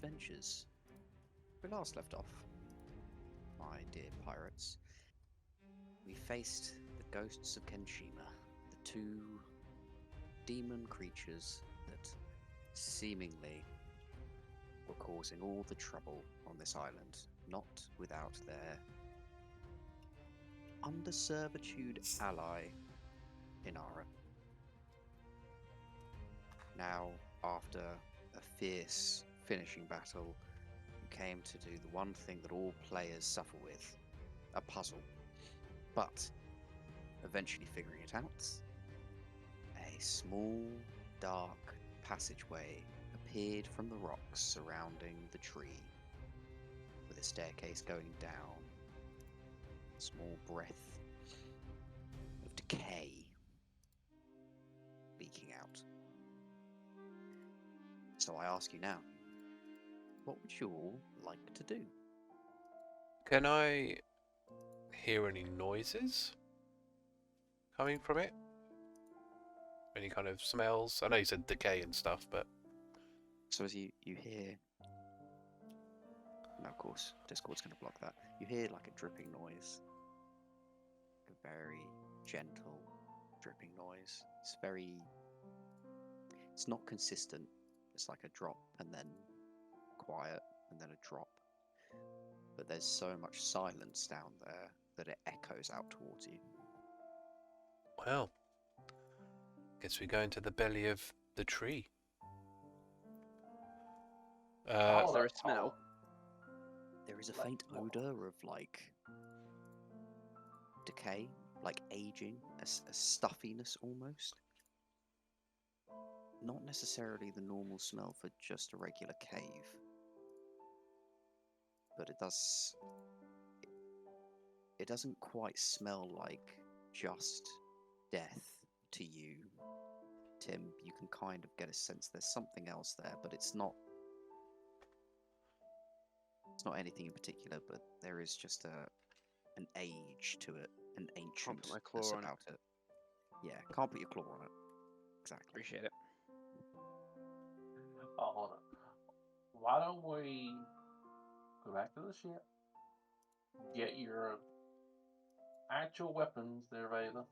adventures. We last left off, my dear pirates. We faced the ghosts of Kenshima, the two demon creatures that seemingly were causing all the trouble on this island, not without their under servitude ally, Inara. Now, after a fierce finishing battle, you came to do the one thing that all players suffer with, a puzzle. But, eventually figuring it out, a small, dark passageway appeared from the rocks surrounding the tree, with a staircase going down, a small breath of decay leaking out. So I ask you now, what would you all like to do? Can I hear any noises coming from it? Any kind of smells? I know you said decay and stuff, but... So as you hear... No, of course, Discord's going to block that. You hear like a dripping noise. A very gentle dripping noise. It's not consistent. It's like a drop and then quiet and then a drop. But there's so much silence down there that it echoes out towards you. Well, guess we go into the belly of the tree. Is there a smell? There is a faint odor of like decay, like aging, a stuffiness almost. Not necessarily the normal smell for just a regular cave, but it doesn't quite smell like just death to you, Tim. You can kind of get a sense there's something else there, but it's not anything in particular, but there is just an age to it, an ancientness about it. Yeah, can't put your claw on it. Exactly. Appreciate it. Oh, hold on. Why don't we go back to the ship, get your actual weapons there, Vaela,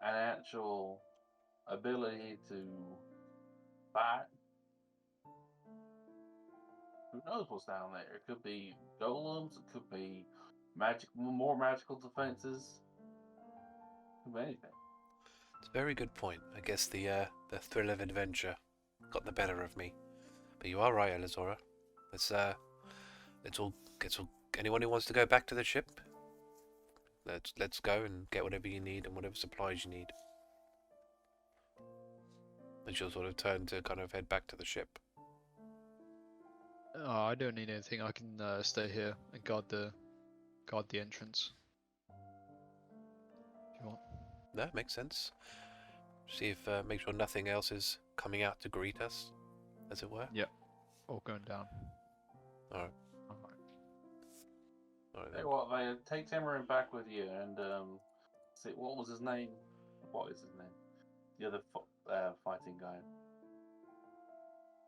and actual ability to fight? Who knows what's down there? It could be golems, it could be more magical defenses, it could be anything. It's a very good point. I guess the thrill of adventure got the better of me. But you are right, Elizora. Let's all anyone who wants to go back to the ship, let's go and get whatever you need and whatever supplies you need. And she'll sort of turn to kind of head back to the ship. Oh, I don't need anything. I can stay here and guard the entrance. If you want. That makes sense. See if make sure nothing else is coming out to greet us, as it were. Yep. All going down. All right. Tell you what, Vaela, take Tamarin back with you and see what was his name. What is his name? The other fighting guy.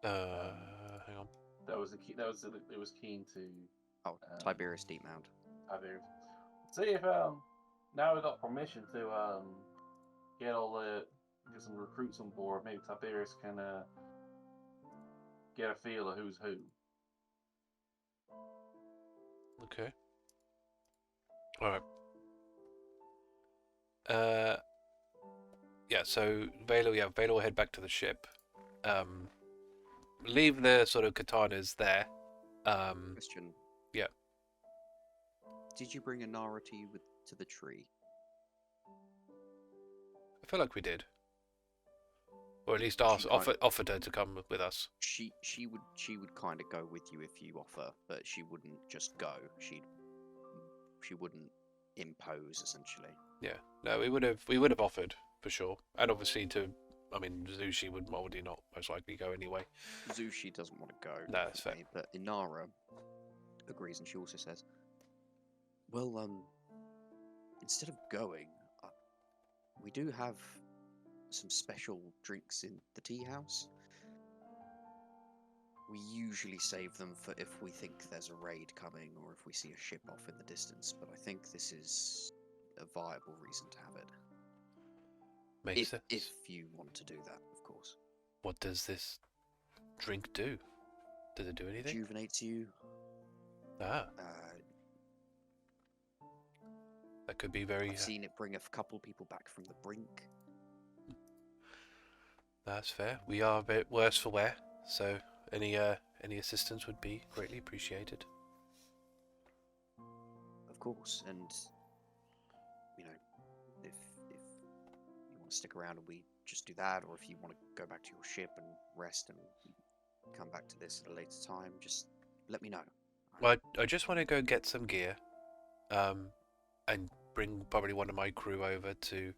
Hang on. It was keen to. Oh, Tiberius Deepmount. Tiberius. See if now we got permission to get some recruits on board. Maybe Tiberius can get a feel of who's who. Okay. All right. Yeah. So Vaela will head back to the ship. Leave the sort of katanas there. Question. Yeah. Did you bring Inara to the tree? I feel like we did, or at least offered her to come with us. She would kind of go with you if you offer, but she wouldn't just go. She wouldn't impose, essentially. Yeah. No, we would have offered for sure, and obviously Zushi would already not most likely go anyway. Zushi doesn't want to go. No, that's fair. But Inara agrees, and she also says, well, instead of going, we do have some special drinks in the tea house. We usually save them for if we think there's a raid coming or if we see a ship off in the distance, but I think this is a viable reason to have it. Makes sense. If you want to do that, of course. What does this drink do? Does it do anything? Rejuvenates you. Ah, that could be very. I've seen it bring a couple people back from the brink. That's fair. We are a bit worse for wear, so any assistance would be greatly appreciated. Of course, and you know, if you want to stick around and we just do that, or if you want to go back to your ship and rest and come back to this at a later time, just let me know. Well, I just want to go get some gear, and bring probably one of my crew over to,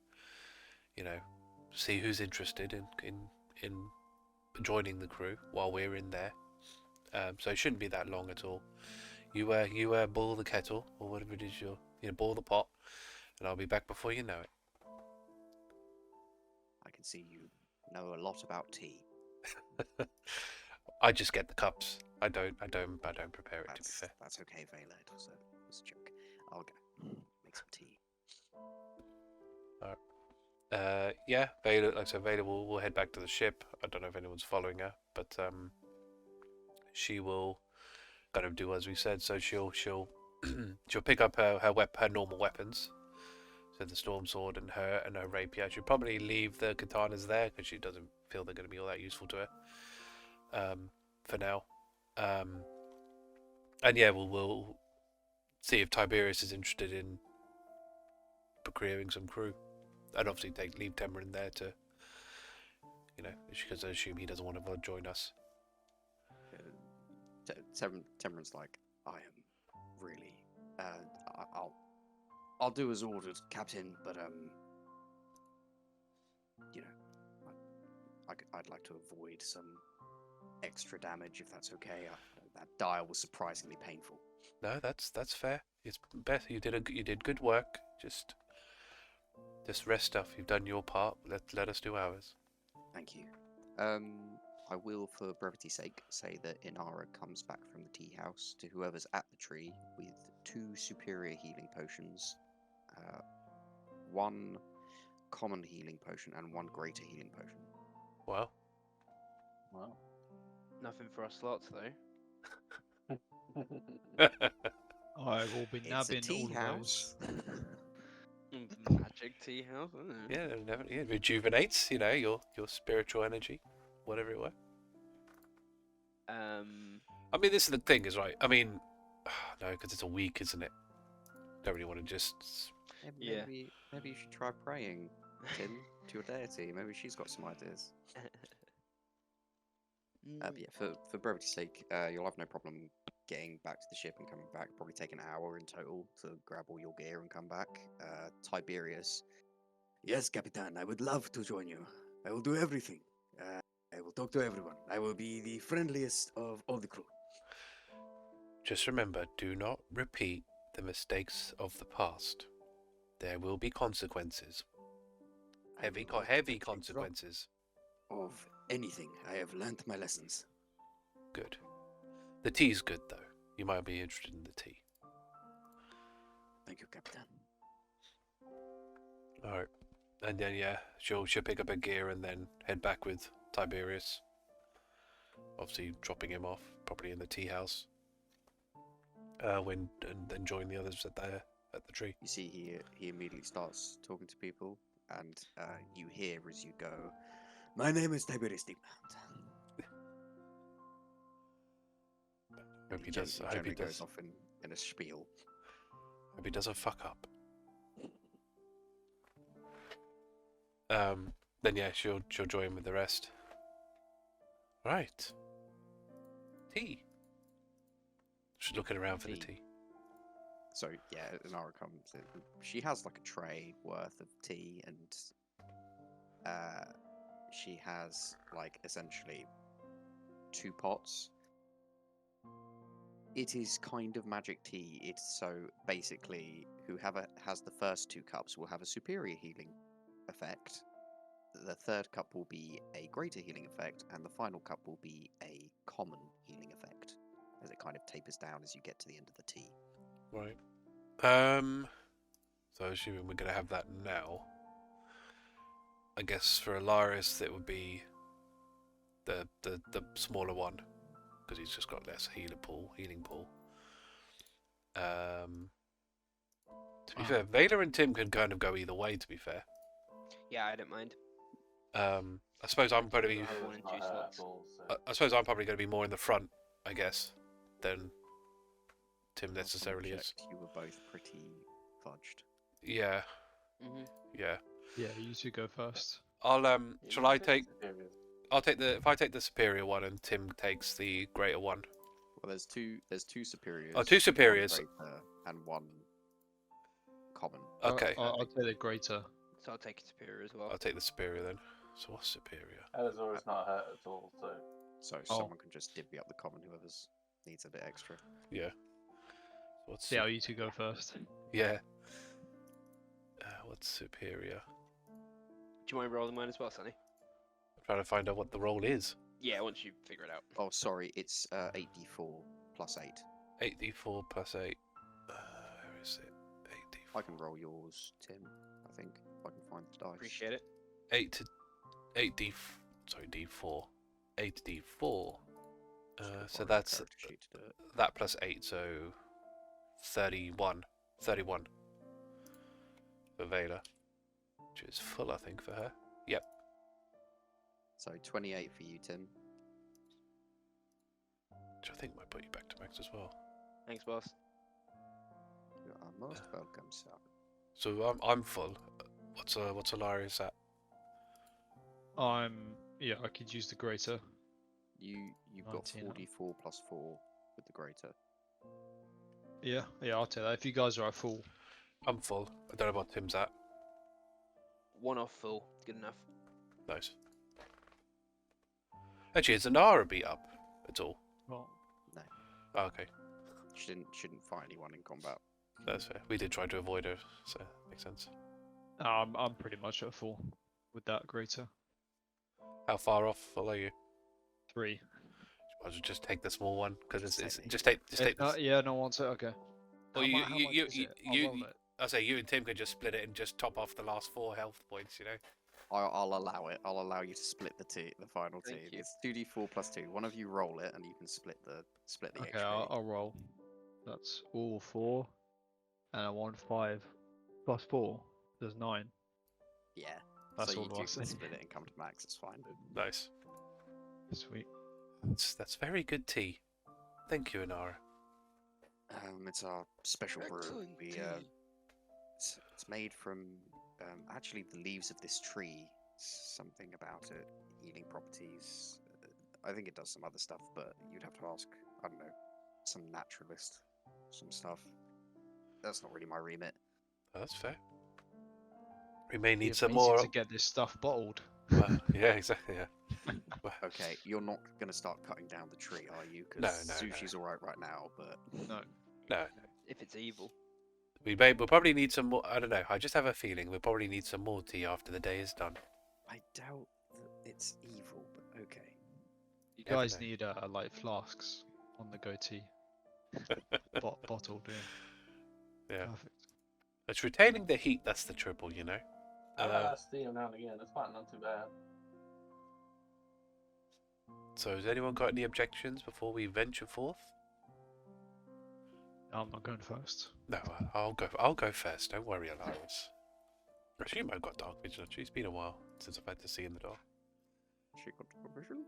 see who's interested in joining the crew while we're in there. So it shouldn't be that long at all. You boil the kettle or whatever it is boil the pot, and I'll be back before you know it. I can see you know a lot about tea. I just get the cups. I don't prepare it, to be fair. That's okay, Vaela. It was a joke. I'll go make some tea. Yeah, Vaela, like I said, Vaela will head back to the ship. I don't know if anyone's following her, but she will kind of do as we said. So she'll she'll pick up her normal weapons, so the storm sword and her rapier. She'll probably leave the katanas there because she doesn't feel they're going to be all that useful to her for now. And yeah, we'll see if Tiberius is interested in procuring some crew. I'd obviously leave Temerin there to, because I assume he doesn't want to join us. Temerin's like, I am really, I'll do as ordered, Captain. But I'd like to avoid some extra damage if that's okay. That dial was surprisingly painful. No, that's fair. It's Beth. You did good work. Just rest up. You've done your part. Let us do ours. Thank you. I will, for brevity's sake, say that Inara comes back from the tea house to whoever's at the tree with 2 superior healing potions, 1 common healing potion, and 1 greater healing potion. Wow. Nothing for our slots though. I will be It's a nabbing tea all of house. Magic tea house, isn't it? Yeah, rejuvenates. Your spiritual energy, whatever it were. I mean, this is the thing, is right. I mean, no, because it's a week, isn't it? Don't really want to just. Yeah. Maybe you should try praying, Tim, to your deity. Maybe she's got some ideas. But yeah, for brevity's sake, you'll have no problem getting back to the ship and coming back. Probably take an hour in total to grab all your gear and come back. Tiberius. Yes, Capitan, I would love to join you. I will do everything. I will talk to everyone. I will be the friendliest of all the crew. Just remember, do not repeat the mistakes of the past. There will be consequences. Heavy consequences. Of anything, I have learnt my lessons. Good. The tea's good, though. You might be interested in the tea. Thank you, Capitan. Alright. And then, yeah, she'll pick up her gear and then head back with Tiberius. Obviously, dropping him off, probably in the tea house. And then join the others at the tree. You see, he immediately starts talking to people, and you hear as you go, "My name is Tiberius Deepland." Hope he does. I hope he goes does. off in a spiel. Hope he doesn't fuck up. Then yeah, she'll join with the rest. Right. Tea. She's looking around for the tea. So yeah, Inara comes in. She has like a tray worth of tea, and she has like essentially 2 pots. It is kind of magic tea. It's so basically whoever has the first 2 cups will have a superior healing effect. The 3rd cup will be a greater healing effect, and the final cup will be a common healing effect, as it kind of tapers down as you get to the end of the T. Right. So assuming we're going to have that now, I guess for Alarias it would be the smaller one, because he's just got less healing pool. To be fair, Vaela and Tim can kind of go either way, to be fair. Yeah, I don't mind. I suppose I'm going to be. One and two slots. I suppose I'm probably going to be more in the front, I guess, than Tim necessarily is. You were both pretty fudged. Yeah. Mhm. Yeah. Yeah, you two go first. I'll Shall I take? I'll take the. If I take the superior one and Tim takes the greater one. Well, there's two superiors. Oh, two superiors. One greater and one common. Okay. I'll take the greater. So I'll take superior as well. I'll take the superior then. So what's superior? Elizora's not hurt at all, so. Someone can just divvy up the common, whoever's needs a bit extra. Yeah. What's See how you two go first. Yeah. What's superior? Do you mind rolling mine as well, Sonny? I'm trying to find out what the roll is. Yeah, once you figure it out. Oh, sorry, it's 8d4 plus 8. 8d4 plus 8. Where is it? 8d4. I can roll yours, Tim. I think if I can find the dice. Appreciate it. D4. 8d4. Just So borrow your that's character sheet to do it. that plus 8, so 31. 31 for Vaela, which is full, I think, for her. Yep. So 28 for you, Tim. Which I think might put you back to max as well. Thanks, boss. You are most welcome, sir. So I'm full. What's Alarias at? Yeah, I could use the greater. You've got 19 now. 44 plus 4 with the greater. Yeah, I'll take that. If you guys are at full. I'm full. I don't know what Tim's at. One off full. Good enough. Nice. Actually, is Anara beat up at all? Well, No, Oh, okay. she shouldn't fight anyone in combat. That's fair. We did try to avoid her, so makes sense. I'm pretty much at full with that greater. How far off are you? 3. Might as well just take the small one, because it's Just take just take this. Yeah, no one said okay. Well, How much is it? I'll roll it. I say you and Tim could just split it and just top off the last 4 health points, you know? I'll allow it. I'll allow you to split the final Thank team. you. It's 2d4 plus 2. One of you roll it, and you can split the Okay, HP. I'll roll. That's all 4, and I want 5 plus 4. There's 9. Yeah. That's so all you I two was can saying. split it and come to max. It's fine. Nice. Sweet. That's very good tea. Thank you, Anara. It's our special brew. Excellent We tea. it's made from actually the leaves of this tree. Something about it, healing properties. I think it does some other stuff, but you'd have to ask, I don't know, some naturalist, some stuff. That's not really my remit. Oh, that's fair. We may need Be some amazing more. to get this stuff bottled. Yeah, exactly. Yeah. Okay, you're not going to start cutting down the tree, are you? No, Because no, no. sushi's alright right now, but No. No, If it's evil. we'll probably need some more. I don't know. I just have a feeling we'll probably need some more tea after the day is done. I doubt that it's evil, but okay. You Never guys know. need like flasks on the goatee. Bottled in. Yeah. Perfect. It's retaining the heat. That's the triple, you know. I steam now and again. It's fine, not too bad. So has anyone got any objections before we venture forth? I'm not going first. No, I'll go. I'll go first. Don't worry, Alarias. She might have got dark vision. Actually, it's been a while since I've had to see in the dark. She got vision?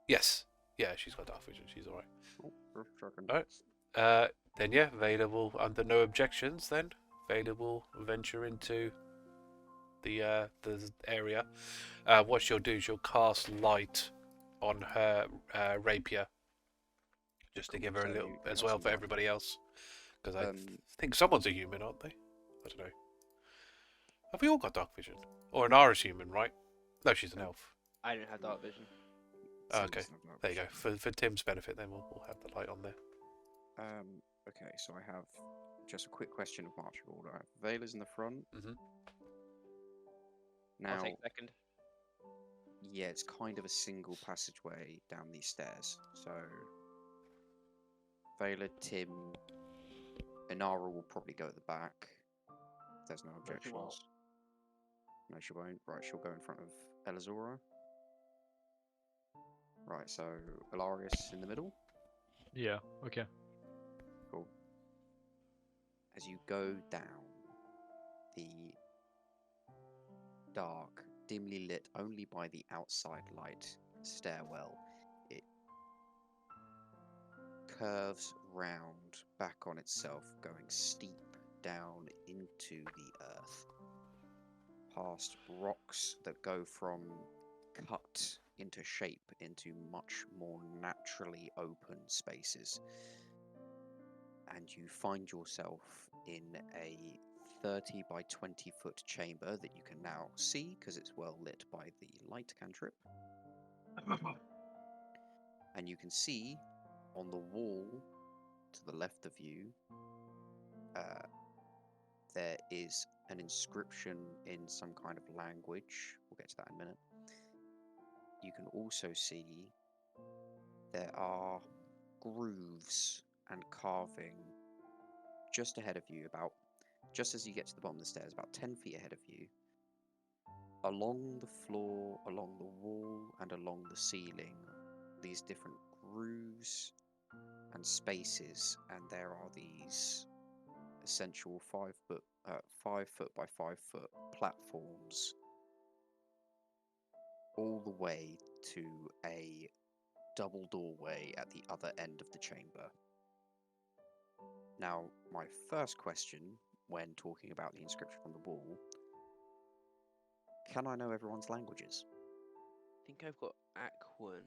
Yes. Yeah, she's got dark vision. She's alright. Oh, just checking. Alright. Then yeah, Vaela will, under no objections, then Vaela will venture into the area. What she'll do is she'll cast light on her rapier, just to give her a So little you as got well some for light. everybody else. Because I Um, think someone's a human, aren't they? I don't know. Have we all got dark vision? Or an Irish human, right? No, she's an elf. I don't have dark vision. Oh, okay. Someone's not There you go. For Tim's benefit, then we'll have the light on there. Okay, so I have just a quick question of marching order. I have Vaela's in the front. Mhm. Now, I'll take second. Yeah, it's kind of a single passageway down these stairs. So, Vaela, Tim, Inara will probably go at the back. If there's no No, she objections. won't. No, she won't. Right, she'll go in front of Elizora. Right, so Alarias in the middle. Yeah. Okay. Cool. As you go down the dark, dimly lit only by the outside light stairwell, it curves round back on itself, going steep down into the earth, past rocks that go from cut into shape into much more naturally open spaces. And you find yourself in a 30 by 20 foot chamber that you can now see because it's well lit by the light cantrip. And you can see on the wall to the left of you, there is an inscription in some kind of language. We'll get to that in a minute. You can also see there are grooves and carving just ahead of you, just as you get to the bottom of the stairs, about 10 feet ahead of you. Along the floor, along the wall, and along the ceiling, these different grooves and spaces, and there are these essential 5 foot by 5 foot platforms all the way to a double doorway at the other end of the chamber. Now, my first question when talking about the inscription on the wall, can I know everyone's languages? I think I've got Aquan.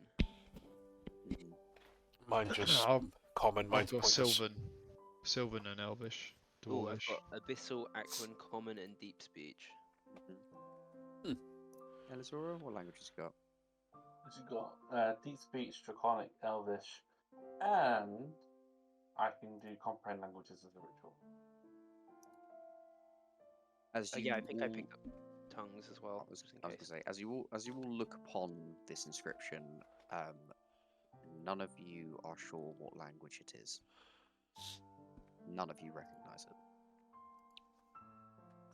Mine just I've common. Mine's got pointless. Sylvan and Elvish. Oh, I've Dwarvish. got Abyssal, Aquan, Common, and Deep Speech. Elizora, what languages you got? She's got deep speech, draconic, elvish, and I can do comprehend languages as a ritual. As you Yeah, I think I all- picked up tongues as well. I was just in going case. to say, as you all look upon this inscription, none of you are sure what language it is. None of you recognize it.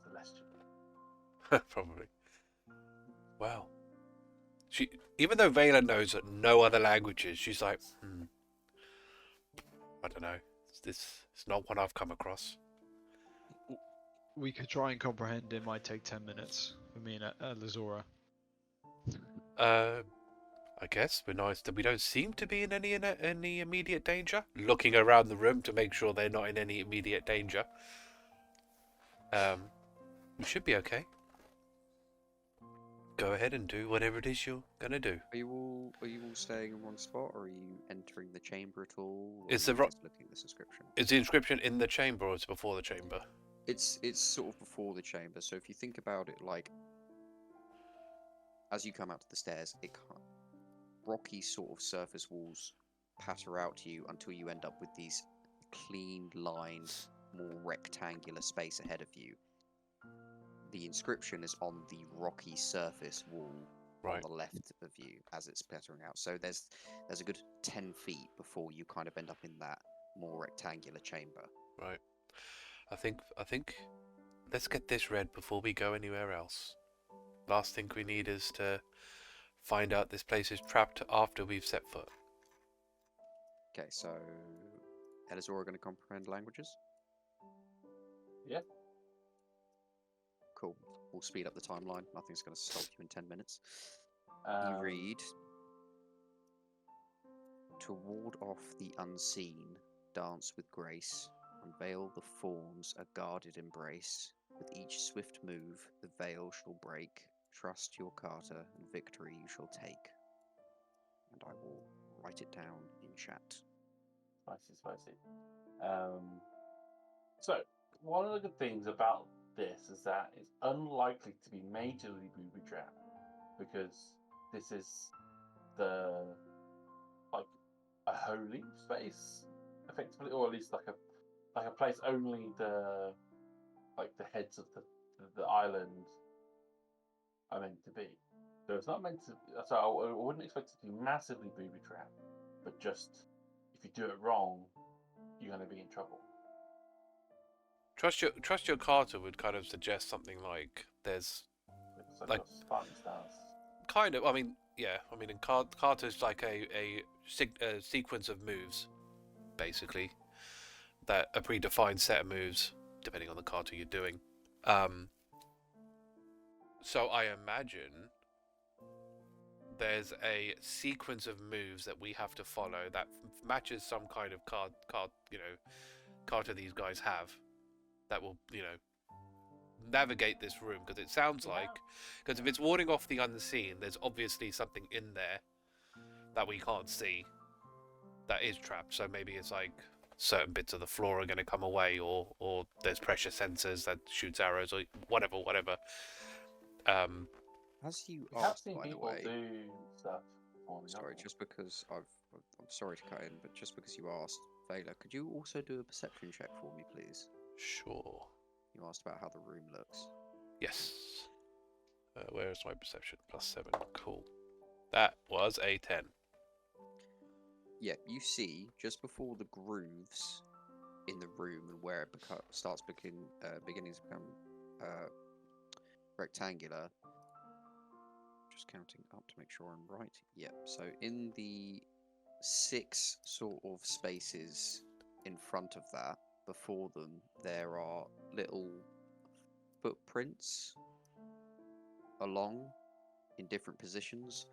Celestial. Probably. Wow. Even though Vaela knows that no other languages, she's like, I don't know. It's not one I've come across. We could try and comprehend. It might take 10 minutes for me and Elizora. I guess we're nice that we don't seem to be in any immediate danger. Looking around the room to make sure they're not in any immediate danger. We should be okay. Go ahead and do whatever it is you're gonna do. Are you all staying in one spot, or are you entering the chamber at all? Or Is are the you ro- just looking at this inscription? Is the inscription in the chamber or is it before the chamber? It's sort of before the chamber. So if you think about it, like as you come out to the stairs, rocky sort of surface walls patter out to you until you end up with these clean lined, more rectangular space ahead of you. The inscription is on the rocky surface wall Right. on the left of you as it's pattering out. So there's a good 10 feet before you kind of end up in that more rectangular chamber. Right. I think let's get this read before we go anywhere else. Last thing we need is to find out this place is trapped after we've set foot. Okay, so Elizora going to comprehend languages? Yeah. Cool. We'll speed up the timeline. Nothing's going to stop you in 10 minutes. You Um, read, to ward off the unseen, dance with grace, unveil the forms a guarded embrace. With each swift move, the veil shall break. Trust your Carter, and victory you shall take. And I will write it down in chat. Spicy. So, one of the good things about this is that it's unlikely to be majorly booby-trapped because this is a holy space, effectively, or at least like a place only the heads of the island are meant to be. So it's not meant to. So I wouldn't expect it to be massively booby trapped, but just if you do it wrong, you're going to be in trouble. Trust your Carter would kind of suggest something like there's It's like like a Spartan stance. kind of. I mean, yeah. I mean, in Carter's like a sequence of moves, basically, that a predefined set of moves, depending on the Carter you're doing. So I imagine there's a sequence of moves that we have to follow that matches some kind of Carter these guys have that will, navigate this room, because it sounds like, because if it's warding off the unseen, there's obviously something in there that we can't see that is trapped. So maybe it's like certain bits of the floor are going to come away, or there's pressure sensors that shoots arrows, or whatever. As you We have asked, seen by the people way, do stuff. On the sorry, other just because I'm sorry to cut in, but just because you asked, Vaela, could you also do a perception check for me, please? Sure. You asked about how the room looks. Yes. Where is my perception? +7. Cool. That was a 10. Yeah, you see, just before the grooves in the room and where it starts beginning to become rectangular. Just counting up to make sure I'm right. Yep. So in the 6 sort of spaces in front of that, before them, there are little footprints along in different positions.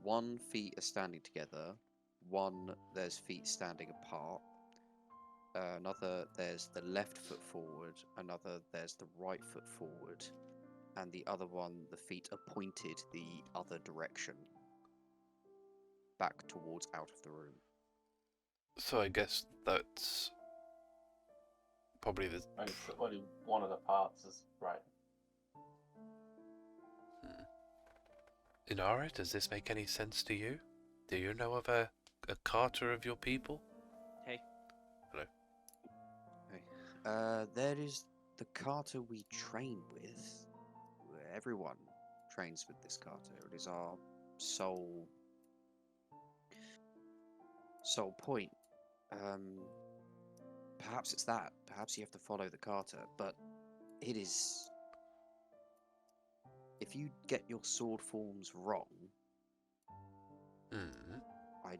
1 feet are standing together. 1 there's feet standing apart. Another there's the left foot forward. Another there's the right foot forward. And the other one, the feet are pointed the other direction, back towards out of the room. So I guess that's probably the. only one of the parts is right. Inara, does this make any sense to you? Do you know of a Carter of your people? Hey. Hello. Hey. There is the Carter we train with. Everyone trains with this Carter. It is our sole point. Perhaps it's that. Perhaps you have to follow the Carter, but it is. If you get your sword forms wrong, I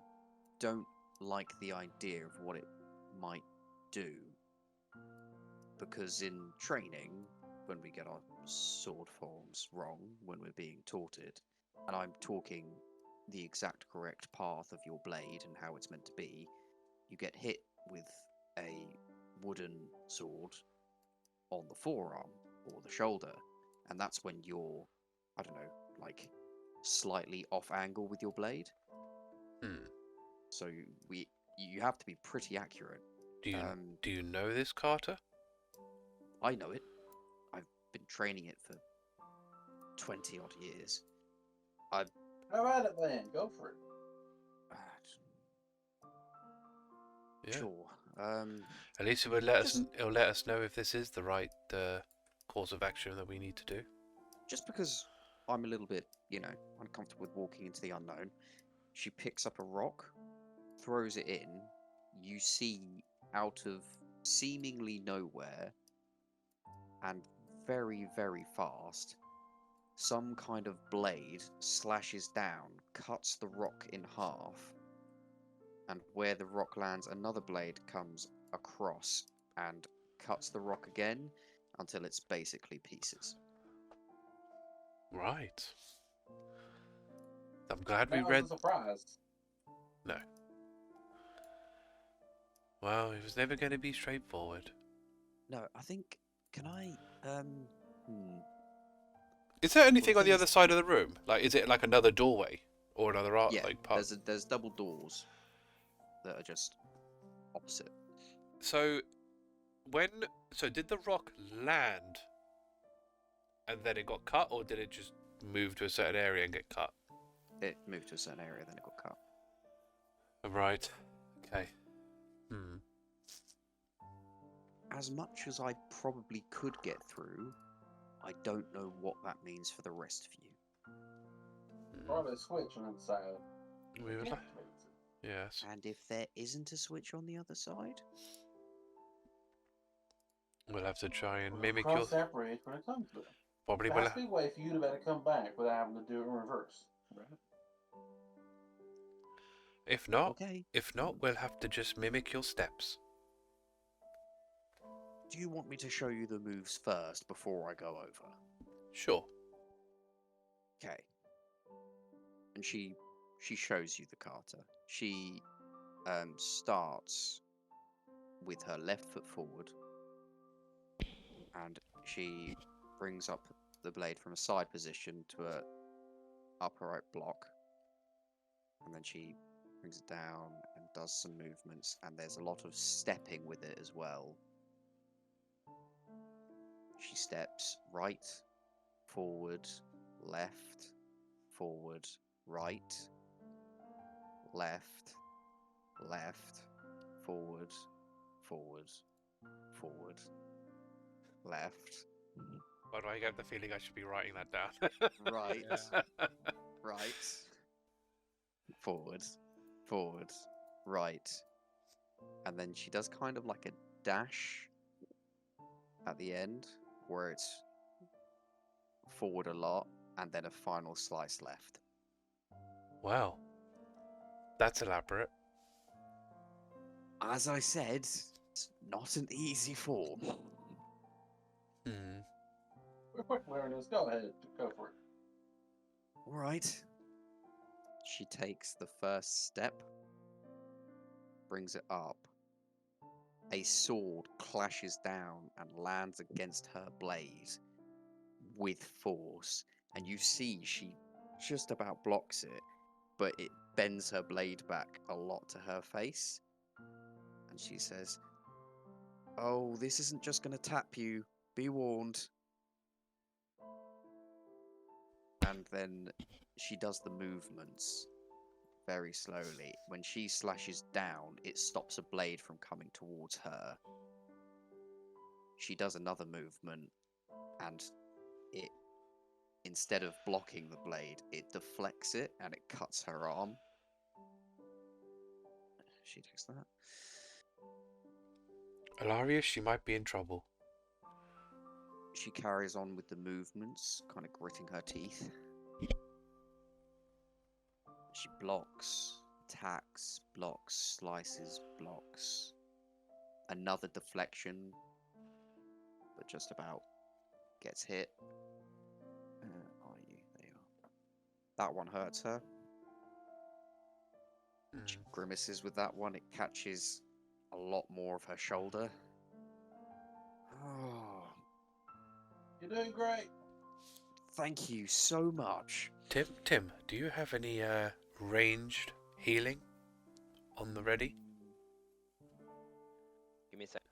don't like the idea of what it might do. Because in training, when we get our sword forms wrong, when we're being taught it, and I'm talking the exact correct path of your blade and how it's meant to be, you get hit with a wooden sword on the forearm or the shoulder, and that's when you're, I don't know, like slightly off angle with your blade. So you have to be pretty accurate. Do you know this Carter? I know it. I've been training it for 20 odd years. Go at it then. Go for it. Yeah. Sure. At least it would it'll let us know if this is the right course of action that we need to do. Just because I'm a little bit, uncomfortable with walking into the unknown, she picks up a rock, throws it in. You see out of seemingly nowhere and very, very fast, some kind of blade slashes down, cuts the rock in half, and where the rock lands, another blade comes across and cuts the rock again until it's basically pieces. Right. I'm glad we That read. was a surprise. No. Well, it was never going to be straightforward. No, I think. Can I? Is there anything Well, on the other side of the room? Like, is it like another doorway or another art? Yeah, like part? there's double doors that are just opposite. So, did the rock land and then it got cut, or did it just move to a certain area and get cut? It moved to a certain area, then it got cut. Right. Okay. As much as I probably could get through, I don't know what that means for the rest of you. Probably a switch on the inside. We would like. Yes. And if there isn't a switch on the other side? We'll have to try and We'll mimic cross your. that bridge when it comes to it. Probably There will. has to be a way for you to better come back without having to do it in reverse. If not, Okay. we'll have to just mimic your steps. Do you want me to show you the moves first before I go over? Sure. Okay. And she shows you the kata. She starts with her left foot forward, and she brings up the blade from a side position to a upright block, and then she brings it down and does some movements, and there's a lot of stepping with it as well. She steps right, forward, left, forward, right, left, left, forward, forward, forward, left, Why do I get the feeling I should be writing that down? right, Yeah. right, forward, forward, right. And then she does kind of like a dash at the end where it's forward a lot and then a final slice left. Wow. That's elaborate. As I said, it's not an easy form. Hmm. We're quick learners. Go ahead. Go for it. All right. She takes the first step, brings it up. A sword clashes down and lands against her blade with force, and you see she just about blocks it, but it bends her blade back a lot to her face. And she says, "Oh, this isn't just going to tap you. Be warned." And then she does the movements very slowly. When she slashes down, it stops a blade from coming towards her. She does another movement, and it, instead of blocking the blade, it deflects it and it cuts her arm. She takes that. Alarias, she might be in trouble. She carries on with the movements, kind of gritting her teeth. She blocks, attacks, blocks, slices, blocks. Another deflection, but just about gets hit. Are you? There you are. That one hurts her. She grimaces with that one. It catches a lot more of her shoulder. Oh, You're doing great. thank you so much. Tim, do you have any ranged healing on the ready? Give me a sec.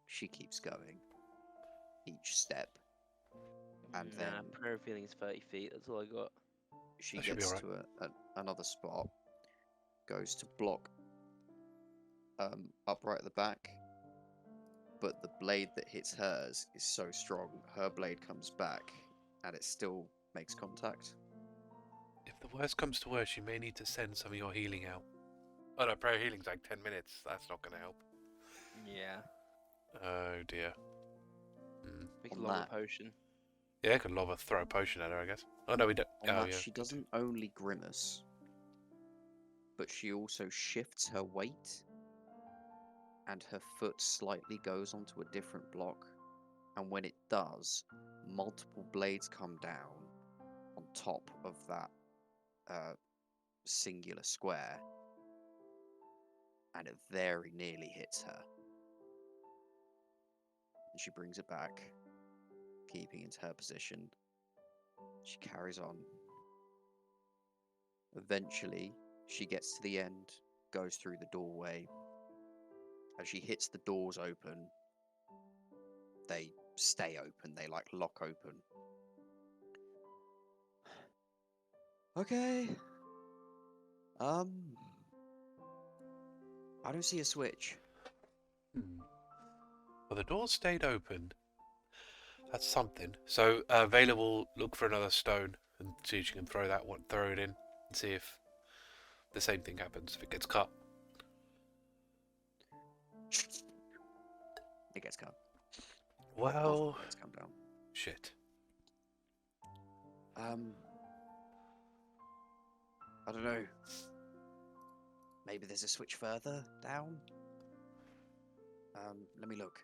She keeps going. Each step. And Nah, then prayer of healing is 30 feet. That's all I got. she That should be gets alright. to another spot. Goes to block up right at the back. But the blade that hits hers is so strong, her blade comes back and it still makes contact. If the worst comes to worst, you may need to send some of your healing out. Oh no, prayer healing's like 10 minutes. That's not going to help. Yeah. Oh dear. We can On lob a that- potion. Yeah, I could throw a potion at her, I guess. Oh no, we don't. On Oh that, yeah. she doesn't only grimace, but she also shifts her weight, and her foot slightly goes onto a different block. And when it does, multiple blades come down on top of that singular square, and it very nearly hits her. And she brings it back, keeping into her position. She carries on. Eventually, she gets to the end, goes through the doorway. As she hits the doors open, they stay open, they like lock open. Okay. I don't see a switch. Well, the door stayed open. That's something. So, Vaela will look for another stone and see if she can throw it in, and see if the same thing happens if it gets cut. It gets cut. Well, It's come down. shit. I don't know. Maybe there's a switch further down. Let me look.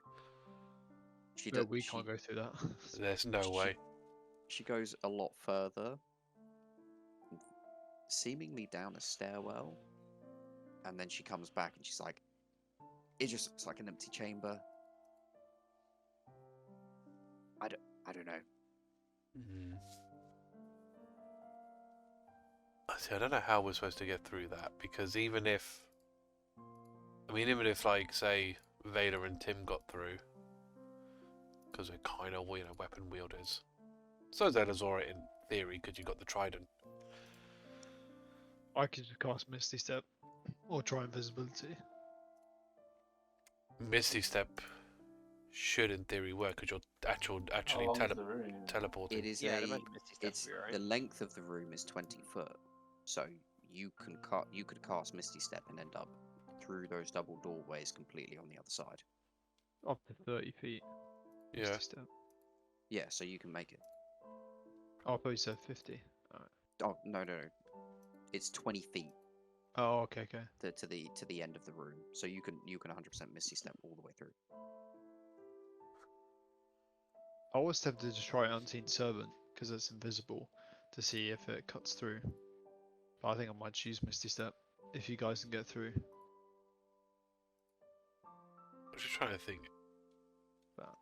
She No, does. we can't go through that. There's no way. She goes a lot further, seemingly down a stairwell, and then she comes back and she's like, "It just looks like an empty chamber." I don't know. Mm. See, I don't know how we're supposed to get through that, because even if, like, say, Vaela and Tim got through, because we're kind of, weapon wielders. So is Elizora in theory, because you got the trident. I could just cast Misty Step or try invisibility. Misty Step should, in theory, work, because you're actually How long is the room? teleporting. It is Yeah, a. the Misty Step It's will be alright. the length of the room is 20 foot, so you could cast Misty Step and end up through those double doorways completely on the other side. Up to 30 feet. Yeah. Misty Step. Yeah, so you can make it. Oh, I thought you said 50. Alright. Oh no, it's 20 feet Oh, okay. to the end of the room, so you can 100% Misty Step all the way through. I was tempted to try Unseen Servant because it's invisible to see if it cuts through. But I think I might choose Misty Step if you guys can get through. I'm just trying to think. But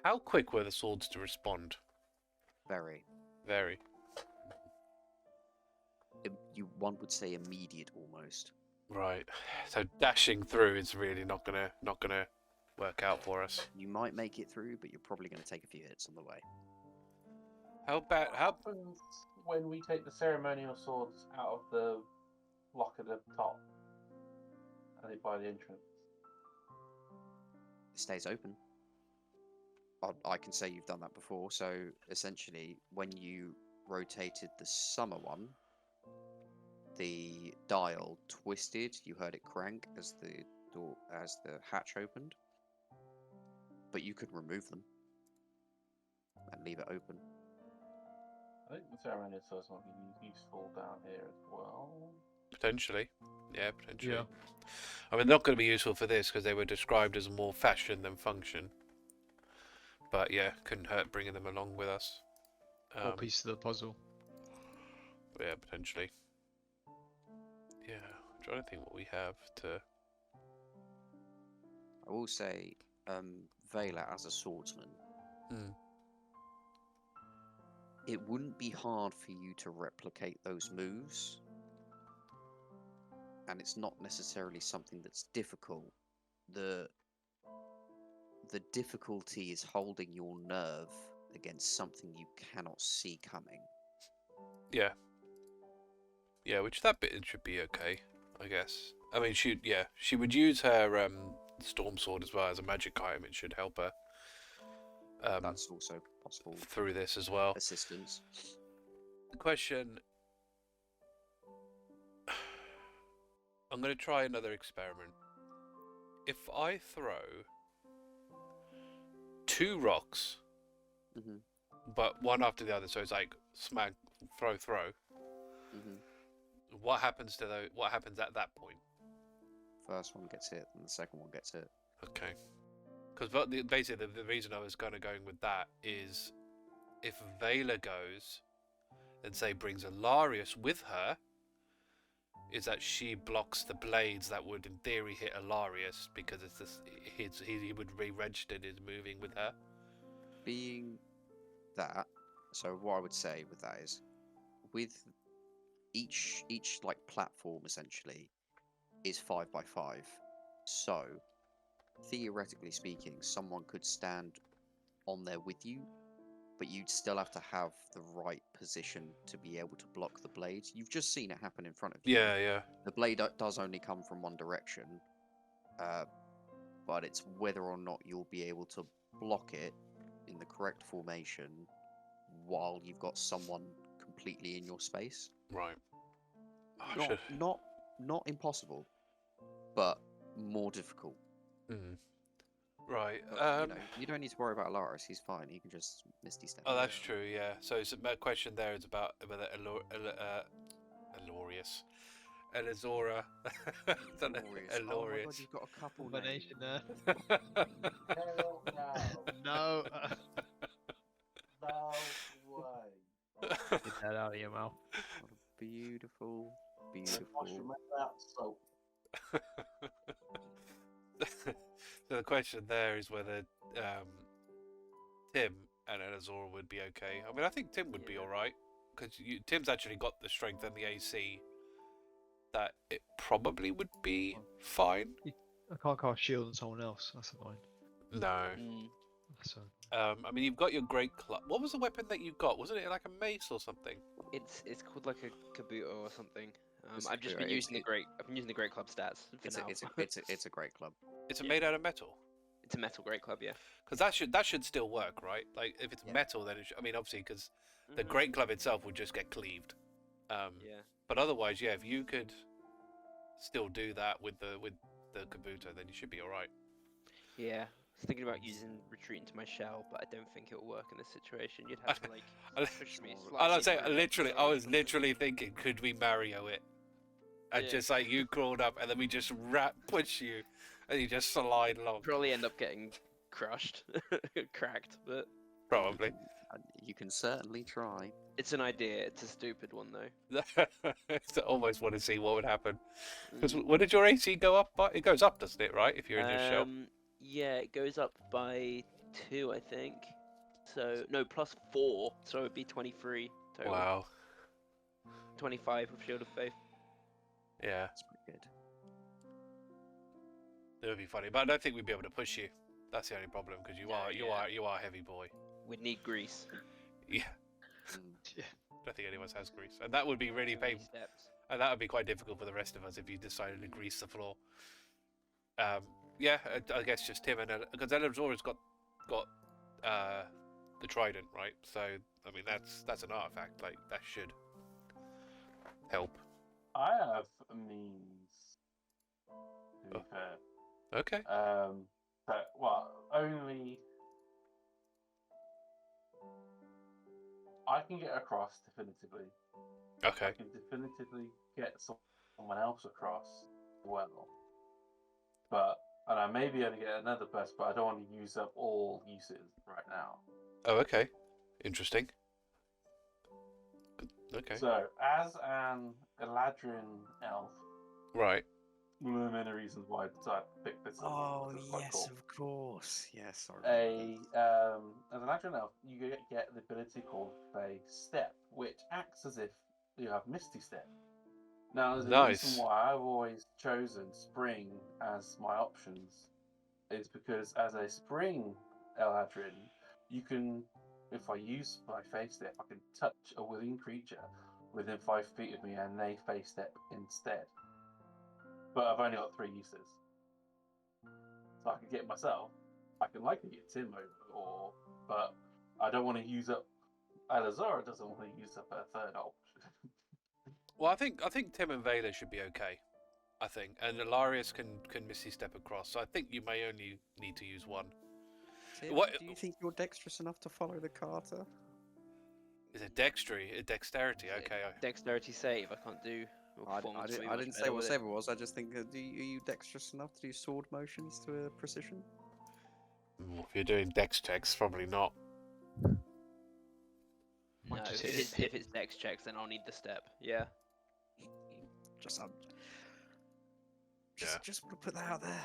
how quick were the swords to respond? Very. One would say immediate almost. Right. So dashing through is really not gonna work out for us. You might make it through, but you're probably going to take a few hits on the way. How What bad? How happens when we take the ceremonial swords out of the lock at the top and it by the entrance? It stays open. I can say you've done that before. So essentially, when you rotated the summer one, the dial twisted. You heard it crank as the hatch opened. But you could remove them and leave it open. I think the ceremonial swords might be useful down here as well. potentially? Yeah, potentially. Yeah. I mean, not going to be useful for this because they were described as more fashion than function. But yeah, couldn't hurt bringing them along with us. Or piece of the puzzle. Yeah, potentially. Yeah, I'm trying to think what we have to. I will say, Vaela as a swordsman, it wouldn't be hard for you to replicate those moves. And it's not necessarily something that's difficult. The difficulty is holding your nerve against something you cannot see coming. Yeah. Yeah, which that bit should be okay, I guess. I mean, she would use her storm sword as well as a magic item. It should help her. That's also possible. Through this as well. Assistance. The question. I'm going to try another experiment. If I throw 2 rocks, but one after the other, so it's like smack, throw. What happens to those? What happens at that point? First one gets hit, and the second one gets hit. Okay. Because basically the reason I was kind of going with that is, if Vaela goes, and say brings Alarias with her, is that she blocks the blades that would in theory hit Alarias because it's this, he would be registered as moving with her. Being that, so what I would say with that is, with each like platform essentially is 5 by 5. So theoretically speaking, someone could stand on there with you, but you'd still have to have the right position to be able to block the blades. You've just seen it happen in front of you. Yeah. The blade does only come from one direction, but it's whether or not you'll be able to block it in the correct formation while you've got someone completely in your space. Right. Oh, Not, shit. not impossible, but more difficult. Mm. Right. But, you don't need to worry about Alarias. He's fine. He can just Misty Step. Oh, that's true. Yeah. So it's a question there is about whether Alarias, Elizora, Alarias. Oh my god, Alarias. you've got a couple Combination names. there. Hell no. No. No way. Get that out of your mouth. What a beautiful, Wash beautiful. your mouth out soap. So the question there is whether Tim and Elizora would be okay. I mean, I think Tim would be Yeah. all right because Tim's actually got the strength and the AC that it probably would be fine. I can't cast shield on someone else. That's annoying. No. Mm. So I mean, you've got your great club. What was the weapon that you got? Wasn't it like a mace or something? It's called like a kabuto or something. It's I've just kabuto, been using the it- great. I've been using the great club stats for It's now. a great club. It's Yeah. made out of metal. It's a metal great club, yeah. Because that should still work, right? Like if it's Yeah. metal, then I mean, obviously, because the Mhm. great club itself would just get cleaved. Yeah. But otherwise, yeah, if you could still do that with the kabuto, then you should be all right. Yeah. I was thinking about using retreat into my shell, but I don't think it'll work in this situation. You'd have to like push me. I was saying, slightly literally, through. I was literally thinking, could we Mario it? And Yeah. just like you crawled up, and then we just push you, and you just slide along. Probably end up getting crushed, cracked, but Probably. You can certainly try. it's an idea. It's a stupid one though. I almost want to see what would happen. Because Mm. what did your AC go up by? It goes up, doesn't it? Right? If you're in your shell. Yeah, it goes up by 2, I think. So no, +4, so it'd be 23 total. Wow. 25 with Shield of Faith. Yeah, That's pretty good. it would be funny, but I don't think we'd be able to push you. That's the only problem because you No, are yeah. you are a heavy boy. We'd need grease. Yeah, Mm. yeah. I don't think anyone has grease, and that would be really 30 painful. steps. And that would be quite difficult for the rest of us if you decided to grease the floor. Yeah, I guess just Tim and because Elizora's got the trident, right? So I mean that's an artifact. Like that should help. I have a means. To be Oh. fair. Okay. But only I can get across definitively. I Okay. can definitively get someone else across well. And I maybe only get another person, but I don't want to use up all uses right now. Oh, okay. Interesting. Good. Okay. So, as an Eladrin elf, Right. one of the many reasons why I decided to pick this up. Oh because it's quite yes, cool. of course. Yes, I As remember. an Eladrin elf, you get the ability called Fey Step, which acts as if you have Misty Step. Now, the Nice. reason why I've always chosen Spring as my options is because as a Spring Eladrin, you can, if I use my Fey Step, I can touch a willing creature within 5 feet of me and they Fey Step instead. But I've only got 3 uses. So I can get myself. I can likely get Tim over, but I don't want to use up. Elizora doesn't want to use up her third option. Well, I think Tim and Vaela should be okay. I think, and Alarias can Misty Step across. So I think you may only need to use one. Tim, what- do you think you're dexterous enough to follow the Carter? Is it dexterity? Okay. Dexterity save. I can't do. or I performance will be didn't much say better what with it. save it was. I just think, are you dexterous enough to do sword motions to a precision? If you're doing dex checks, probably not. No, Might just if hit it's, if it's dex checks, then I'll need the step. Yeah. Just, Yeah. just want to put that out there.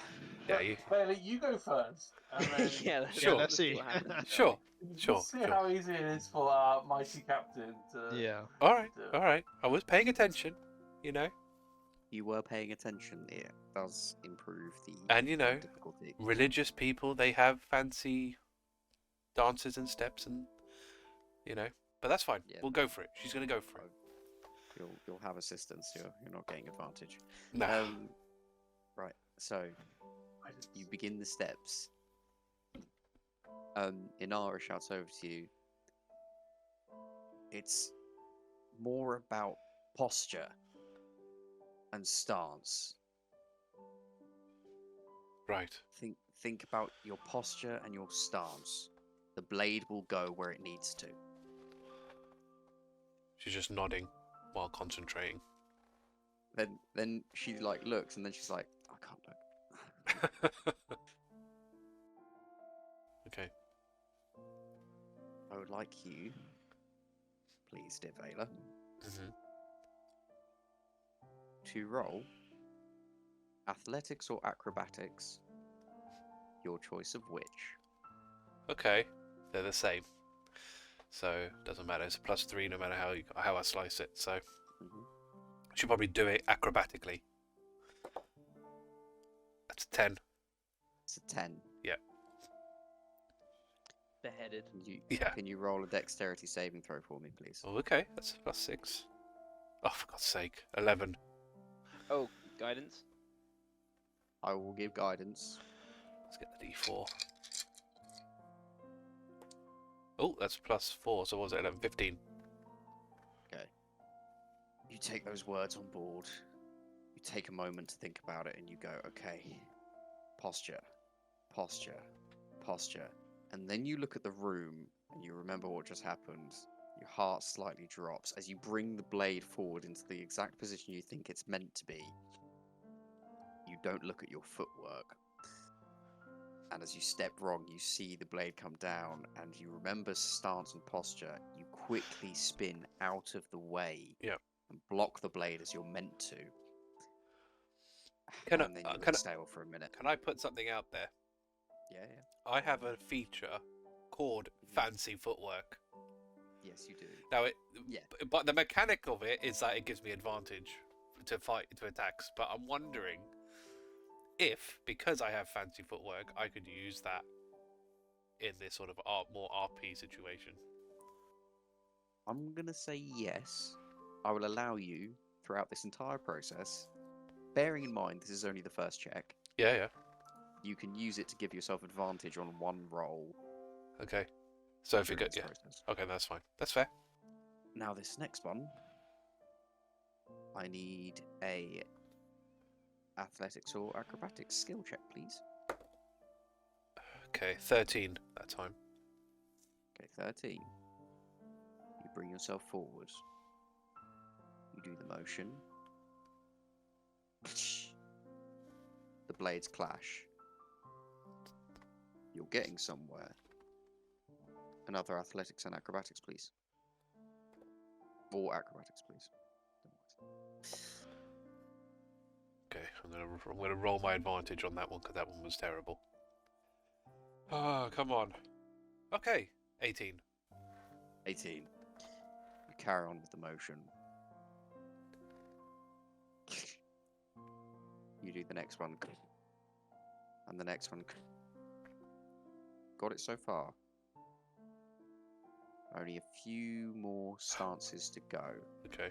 Yeah. You, Bailey, you go first. And then Yeah. let's- Sure. let's see. what happens. sure. we'll Sure, see sure. how easy it is for our mighty captain to. Yeah. All right. do it. All right. I was paying attention. You know. You were paying attention. It does improve the And, you know, difficulty. Religious people, they have fancy dances and steps, and you know. But that's fine. Yeah. We'll go for it. She's gonna go for it. You'll have assistance. You're not getting advantage. No. Right. So You begin the steps. Inara shouts over to you. It's more about posture and stance. Right. Think about your posture and your stance. The blade will go where it needs to. She's just nodding while concentrating. Then she like looks and then she's like, I can't look. Okay. I would like you, please, dear Vaela, Mhm. to roll athletics or acrobatics, your choice of which. Okay. They're the same. So doesn't matter. It's a +3 no matter how I slice it. So Mhm. should probably do it acrobatically. That's a 10. It's a 10. Yeah. Beheaded. Yeah. Can you roll a dexterity saving throw for me, please? Oh, okay. That's a +6. Oh, for God's sake. 11. Oh, guidance. I will give guidance. Let's get the D4. Oh, that's +4. So what was it? 11, 15. Okay. You take those words on board. You take a moment to think about it and you go, okay, posture, posture, posture. And then you look at the room and you remember what just happened. Your heart slightly drops as you bring the blade forward into the exact position you think it's meant to be. You don't look at your footwork. And as you step wrong, you see the blade come down and you remember stance and posture. You quickly spin out of the way Yep. and block the blade as you're meant to. Can and then you can exhale for a minute. Can I put something out there? Yeah. I have a feature called fancy footwork. Yes, you do. Now, Yeah. but the mechanic of it is that it gives me advantage to attacks. But I'm wondering if, because I have fancy footwork, I could use that in this sort of more RP situation. I'm going to say yes. I will allow you throughout this entire process, bearing in mind this is only the first check. Yeah. You can use it to give yourself advantage on one roll. Okay. So if you during get this process. Okay, that's fine. That's fair. Now this next one, I need a athletics or acrobatics skill check, please. Okay, 13 that time. Okay, 13. You bring yourself forward. You do the motion. The blades clash. You're getting somewhere. Another athletics and acrobatics, please. Or acrobatics, please. Okay, I'm gonna roll my advantage on that one because that one was terrible. Oh, come on. Okay, 18. 18. You carry on with the motion. You do the next one. And the next one. Got it so far. Only a few more stances to go. Okay.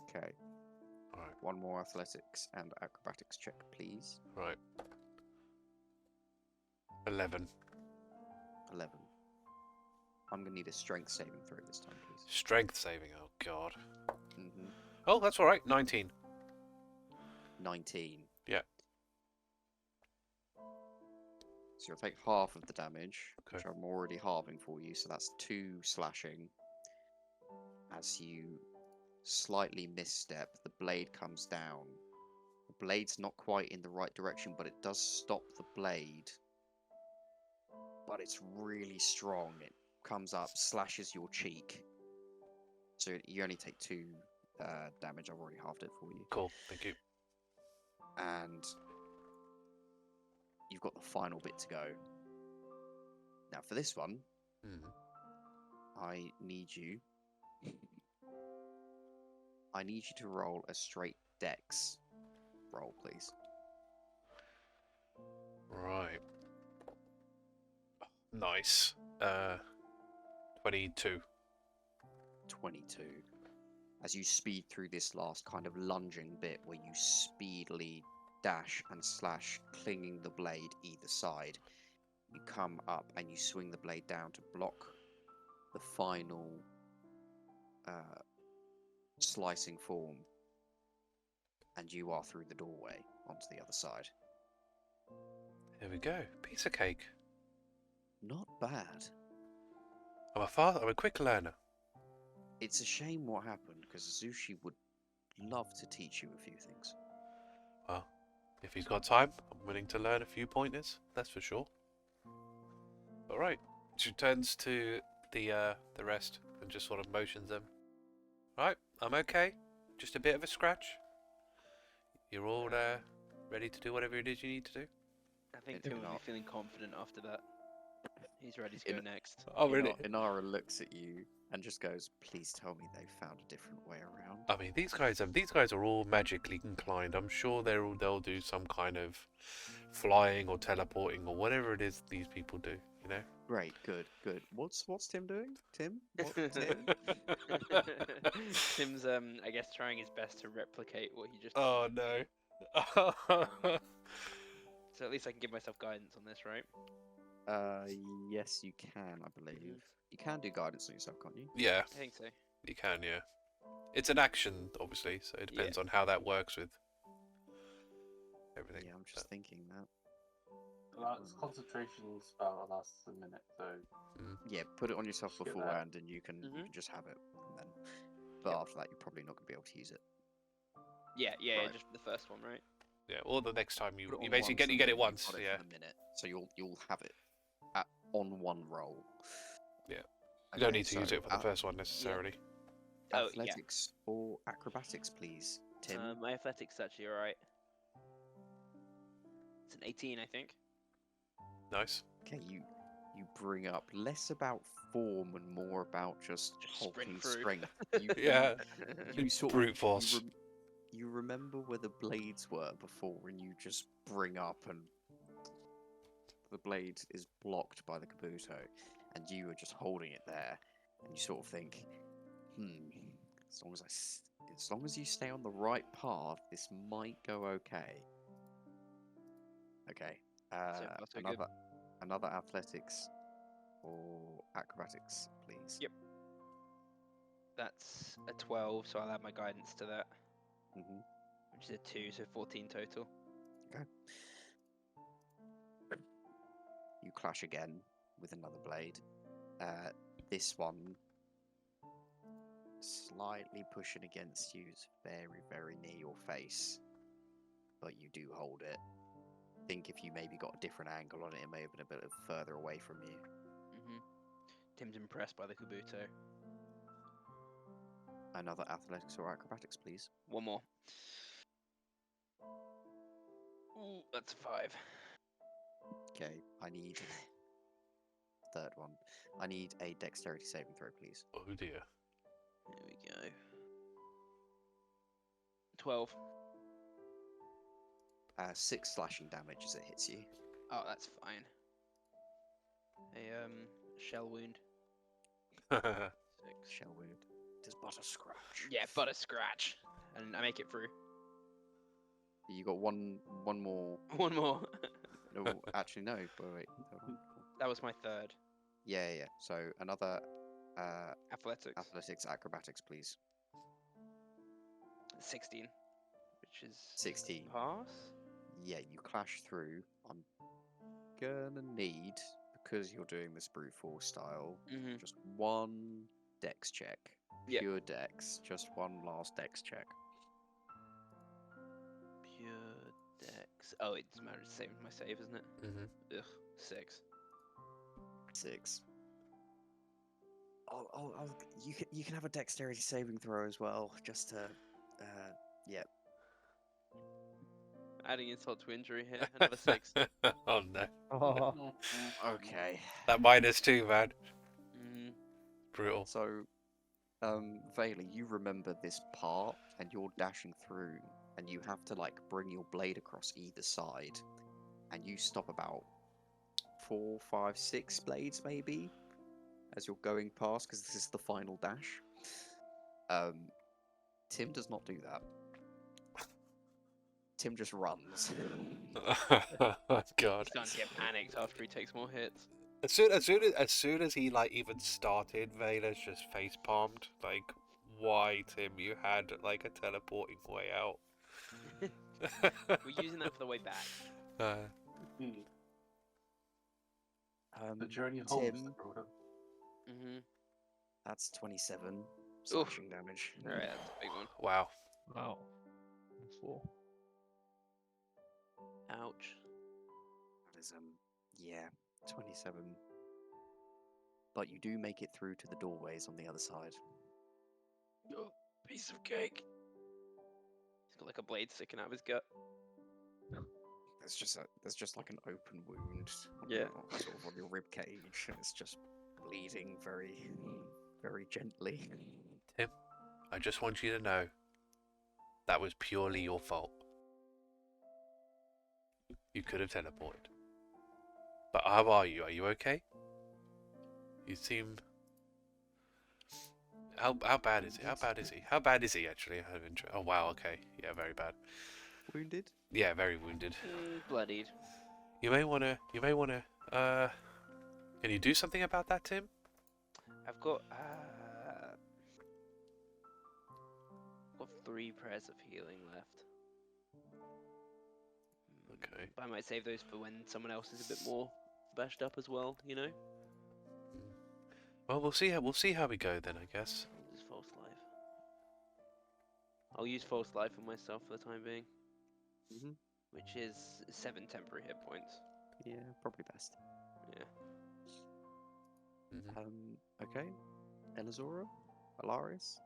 Okay. Alright. One more athletics and acrobatics check, please. Right. 11. 11. I'm going to need a strength saving throw this time, please. Strength saving, oh god. Mm-hmm. Oh, that's alright, 19. 19. Yeah. So you'll take half of the damage, Okay. which I'm already halving for you, so that's 2 slashing. As you slightly misstep, the blade comes down. The blade's not quite in the right direction, but it does stop the blade. But it's really strong. It comes up, slashes your cheek. So you only take 2 damage. I've already halved it for you. Cool, thank you. And you've got the final bit to go. Now for this one, I need you to roll a straight dex roll, please. Right. Nice. 22. 22. As you speed through this last kind of lunging bit where you speedily dash and slash, clinging the blade either side. You come up and you swing the blade down to block the final slicing form, and you are through the doorway onto the other side. Here we go. Piece of cake. Not bad. I'm a quick learner. It's a shame what happened, because Azushi would love to teach you a few things. Well, if he's got time, I'm willing to learn a few pointers. That's for sure. All right. She turns to the rest and just sort of motions them. Right, I'm okay. Just a bit of a scratch. You're all ready to do whatever it is you need to do. I think Maybe Tim will be not. feeling confident after that. He's ready to go In- next. Oh, really? Inara looks at you and just goes, "Please tell me they found a different way around." I mean, these guys are all magically inclined. I'm sure they'll do some kind of flying or teleporting or whatever it is these people do. You know. Great, good. What's Tim doing? Tim? What, Tim? Tim's I guess trying his best to replicate what he just. Oh no. So at least I can give myself guidance on this, right? Yes, you can, I believe. You can do guidance on yourself, can't you? Yeah, I think so. you can. Yeah, it's an action, obviously, so it depends on how that works with everything. Yeah, I'm just thinking that. Concentration spell that lasts a minute, so Yeah, put it on yourself Just get that. beforehand, and you can Mhm. just have it. And then, but after that, you're probably not going to be able to use it. Yeah, Right. just the first one, right? Yeah, or the next time you Put it on basically once and you get then it you've once. got it Yeah, for the minute, so you'll have it on one roll. Yeah. you don't need to so use it for the first one necessarily. Oh, yeah. Athletics or acrobatics, please, Tim. My athletics actually alright. It's an 18, I think. Nice. Okay, you bring up less about form and more about just Just sprint hulking through. strength. You, Yeah, you sort brute of force. you remember where the blades were before, and you just bring up, and the blade is blocked by the Kabuto, and you are just holding it there, and you sort of think, as long as you stay on the right path, this might go okay. Okay. So far, so good. Another athletics or acrobatics, please. Yep. That's a 12, so I'll add my guidance to that, hmm which is a 2, so 14 total. You clash again with another blade. This one slightly pushing against you. It's very, very near your face, but you do hold it. Think if you maybe got a different angle on it, it may have been a bit further away from you. Tim's impressed by the Kabuto. Another athletics or acrobatics, please. One more. Ooh, that's a 5. Okay, I need third one. I need a dexterity saving throw, please. Oh dear. There we go. 12. 6 slashing damage as it hits you. Oh, that's fine. A shell wound. 6. Shell wound. It is but a scratch. Yeah, but a scratch, and I make it through. You got one more. One more. No, actually no. Wait. Hold on. That was my third. Yeah. So another Athletics. athletics, acrobatics, please. 16, which is 16. pass. Yeah, you clash through. I'm gonna need, because you're doing this brute force style, Mm-hmm. just one dex check. Yep. Pure dex. Just one last dex check. Pure dex. Oh, it doesn't matter. It's the same as my save, isn't it? Mhm. Ugh. 6. 6. You can have a dexterity saving throw as well, just to, yeah. Adding insult to injury here. Another 6. Oh no. Okay. That -2, man. Mm-hmm. Brutal. So, Vaela, you remember this part, and you're dashing through, and you have to like bring your blade across either side, and you stop about 4, 5, 6 blades maybe as you're going past, because this is the final dash. Tim does not do that. Tim just runs. Oh God. He's starting to get panicked after he takes more hits. As soon as he like even started, Vaela's just face palmed. Like, why, Tim? You had like a teleporting way out. We're using that for the way back. The journey home, Tim, Mr. Broder. Mm-hmm. that's 27 slashing damage. Alright, that's a big one. Wow. Wow. 4. Ouch. That is yeah, 27. But you do make it through to the doorways on the other side. Oh, piece of cake. He's got like a blade sticking out of his gut. There's just like an open wound. Yeah. Sort of on your rib cage, and it's just bleeding very, very gently. Tim, I just want you to know that was purely your fault. You could have teleported. But how are you? Are you okay? You seem... How bad is he? How bad is he? How bad is he actually? Oh wow, okay. Yeah, very bad. Wounded? Yeah, very wounded. Bloodied. You may wanna can you do something about that, Tim? I've got 3 prayers of healing left. Okay. But I might save those for when someone else is a bit more bashed up as well, you know? Well, we'll see how we go then, I guess. Just false life. I'll use false life on myself for the time being. Mm-hmm. Which is 7 temporary hit points. Yeah, probably best. Yeah. Okay. Elizora? Alarias?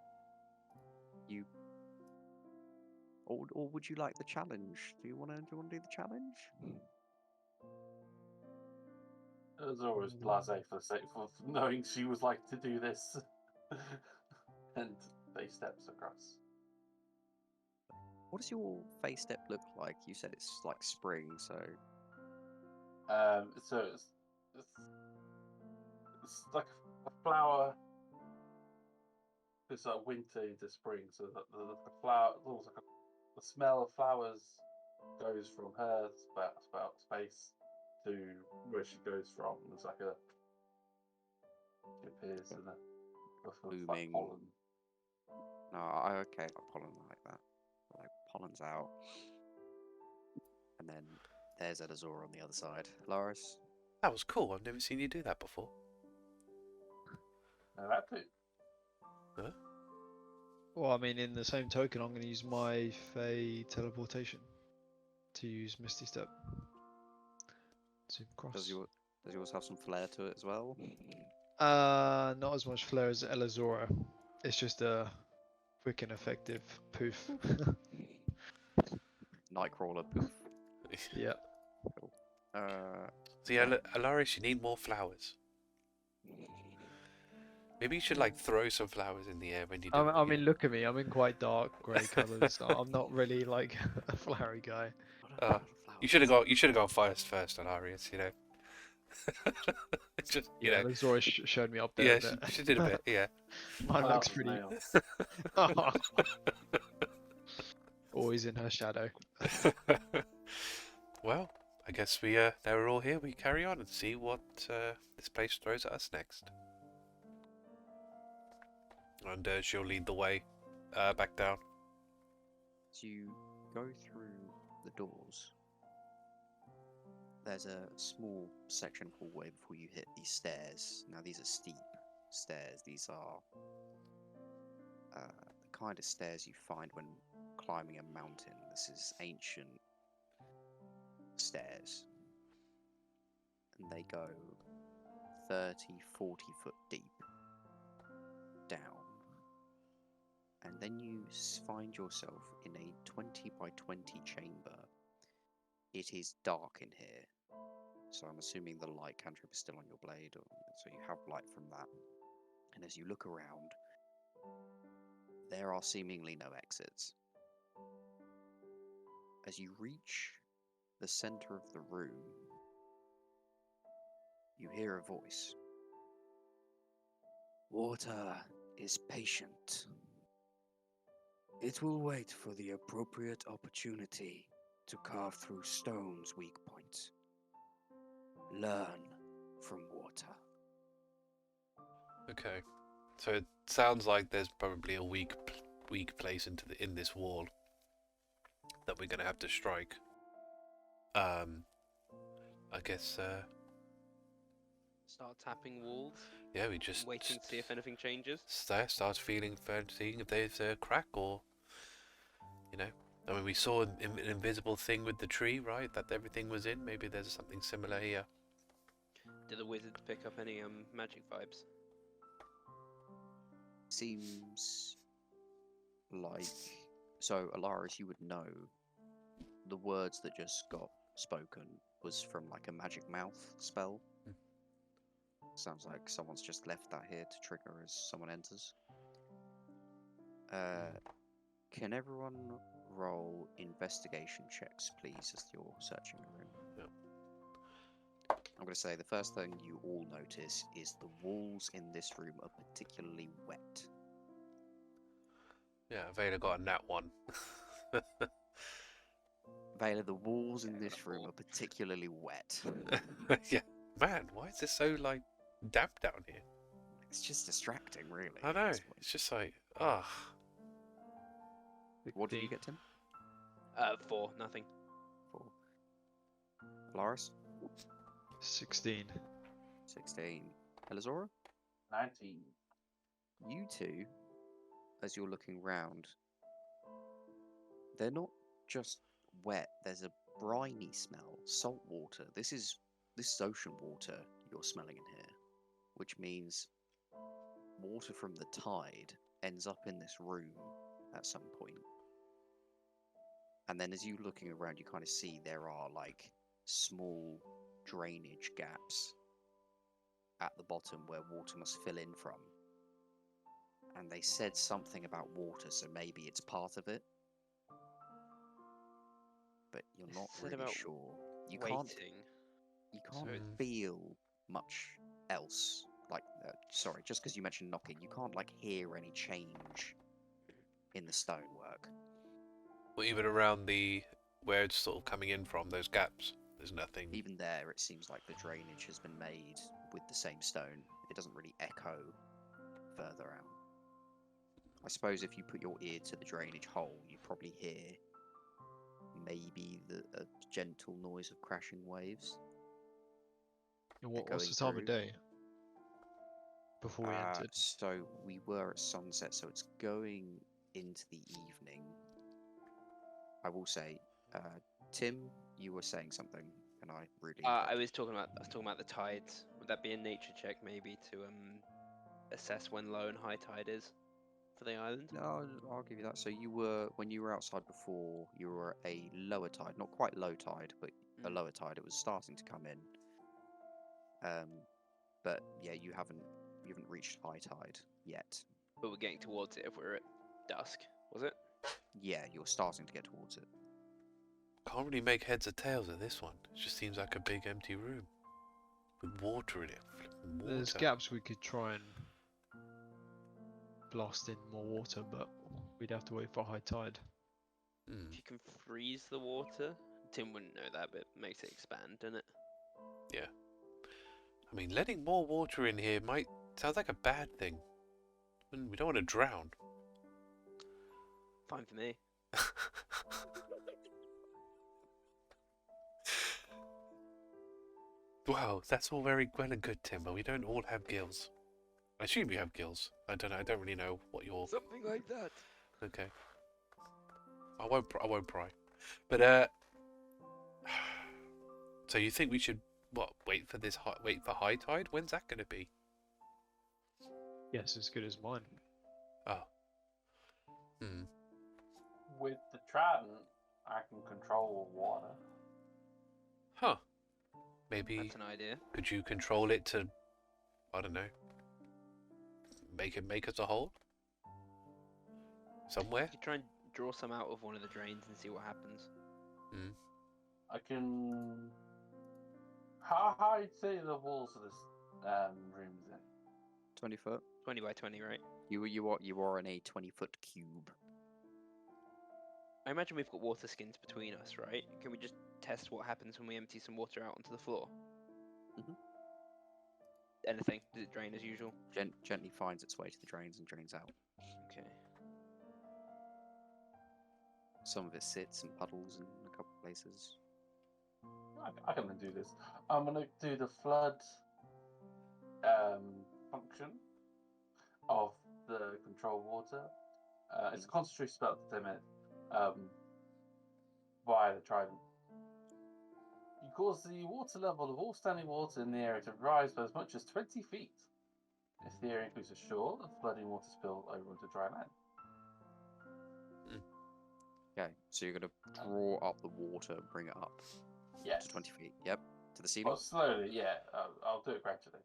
Or would you like the challenge? Do you wanna do the challenge? Zora's blasé for the sake of knowing she was like to do this. And they steps across. What does your face step look like? You said it's like spring, so So it's like a flower. It's like winter into spring, so the flower, almost like the smell of flowers goes from her spout space to where she goes from. It's like she appears in a blooming. pollen. No, okay, like pollen like that. Like pollen's out, and then there's Elizora on the other side. Loris, That was cool. I've never seen you do that before. Now that too. Huh? Well, I mean, in the same token, I'm going to use my Fey teleportation to use Misty Step. Zoom across. does yours have some flair to it as well? Not as much flair as Elizora. It's just a quick and effective poof. Nightcrawler poof. Yeah. Cool. See, Alarias, you need more flowers. Maybe you should like throw some flowers in the air when you do it. I mean, look at me. I'm in quite dark grey colours. So I'm not really like a flowery guy. You should have gone first, Alarias. You know. Just you know. Elizora showed me up there. Yeah, a bit. she did a bit. Yeah. Mine looks pretty. Nails. Always in her shadow. Well, I guess now we're all here. We carry on and see what this place throws at us next. And she'll lead the way back down. As you go through the doors, there's a small section hallway before you hit these stairs. Now these are steep stairs. These are the kind of stairs you find when climbing a mountain. This is ancient stairs. And they go 30, 40 foot deep down. And then you find yourself in a 20 by 20 chamber. It is dark in here, so I'm assuming the light cantrip is still on your blade, so you have light from that. And as you look around, there are seemingly no exits. As you reach the center of the room, you hear a voice. Water is patient. It will wait for the appropriate opportunity to carve through stone's weak points. Learn from water. Okay. So it sounds like there's probably a weak place in this wall that we're gonna have to strike. I guess. Start tapping walls, Yeah, we just waiting to see if anything changes. start seeing if there's a crack or, you know. I mean, we saw an invisible thing with the tree, right? That everything was in. Maybe there's something similar here. Did the wizards pick up any magic vibes? Seems like... So, Alarias, you would know the words that just got spoken was from like a magic mouth spell. Sounds like someone's just left that here to trigger as someone enters. Can everyone roll investigation checks, please, as you're searching the room? Yeah. I'm going to say the first thing you all notice is the walls in this room are particularly wet. Yeah, Vaela got a nat 1. Vaela, the walls in this room are particularly wet. Yeah, man, why is this so like damp down here? It's just distracting, really. I know. It's just like, ah. What did you get, Tim? 4, nothing. 4. Alarias? 16. 16. Elizora? 19. You two, as you're looking round, they're not just wet. There's a briny smell, salt water. This is ocean water you're smelling in here, which means water from the tide ends up in this room at some point. And then as you're looking around, you kind of see there are like small drainage gaps at the bottom where water must fill in from. And they said something about water, so maybe it's part of it. But you're They not said really about sure. You Waiting. can't So- feel much else. Like, sorry, just because you mentioned knocking, you can't like hear any change in the stonework. Well, even around where it's sort of coming in from, those gaps, there's nothing. Even there, it seems like the drainage has been made with the same stone. It doesn't really echo further out. I suppose if you put your ear to the drainage hole, you'd probably hear maybe a gentle noise of crashing waves. And what's Echoing the time through. of day? Before we entered. So we were at sunset, so it's going into the evening. I will say, Tim, you were saying something, and I really. I was talking about the tides. Would that be a nature check maybe to assess when low and high tide is for the island? No, I'll give you that. So when you were outside before, you were at a lower tide, not quite low tide, but a Mm. lower tide. It was starting to come in. But yeah, you haven't reached high tide yet. But we're getting towards it if we're at dusk, was it? Yeah, you're starting to get towards it. Can't really make heads or tails of this one. It just seems like a big empty room with water in it. Flipping water. There's gaps we could try and blast in more water, but we'd have to wait for high tide. Hmm. If you can freeze the water, Tim wouldn't know that, but it makes it expand, doesn't it? Yeah. I mean, letting more water in here sounds like a bad thing. We don't want to drown. Fine for me. Wow, that's all very well and good, Tim, but we don't all have gills. I assume you have gills. I don't know. I don't really know what your. Something like that. Okay. I won't pry. But so you think we should wait for high tide? When's that going to be? Yes, as good as mine. Oh. Hmm. With the trident, I can control water. Huh. Maybe That's an idea. could you control it to, I don't know, make us a hole somewhere? You try and draw some out of one of the drains and see what happens. Hmm. I can. How high do you say the walls of this room is in? 20 foot. 20 by 20, right? You are in a 20-foot cube. I imagine we've got water skins between us, right? Can we just test what happens when we empty some water out onto the floor? Mhm. Anything? Does it drain as usual? Gently finds its way to the drains and drains out. Okay. Some of it sits in puddles in a couple of places. I can do this. I'm gonna do the flood function of the control water. It's a concentrated spell for 10 minutes. Via the trident. You cause the water level of all standing water in the area to rise by as much as 20 feet. If the area increases shore, the flooding water spill over into dry land. Okay, so you're gonna draw up the water, bring it up Yes. to 20 feet. Yep, to the ceiling. Well, slowly, yeah. I'll do it gradually.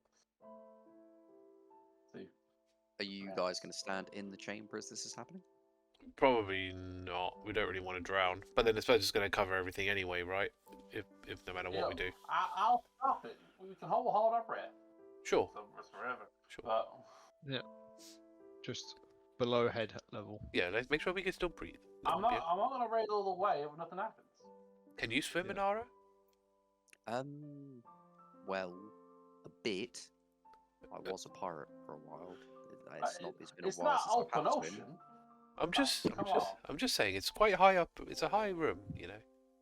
See. Are you guys gonna stand in the chamber as this is happening? Probably not. We don't really want to drown. But then I suppose it's going to cover everything anyway, right? If no matter what we do. I'll stop it. We can hold our breath. Sure. Forever. Sure. But Just below head level. Yeah, let's make sure we can still breathe. I'm not gonna raid all the way if nothing happens. Can you swim, Yeah. Inara? Well, a bit. I was a pirate for a while. It's been a It's while not since I've open had to swim. ocean. I'm just saying it's quite high up. It's a high room, you know.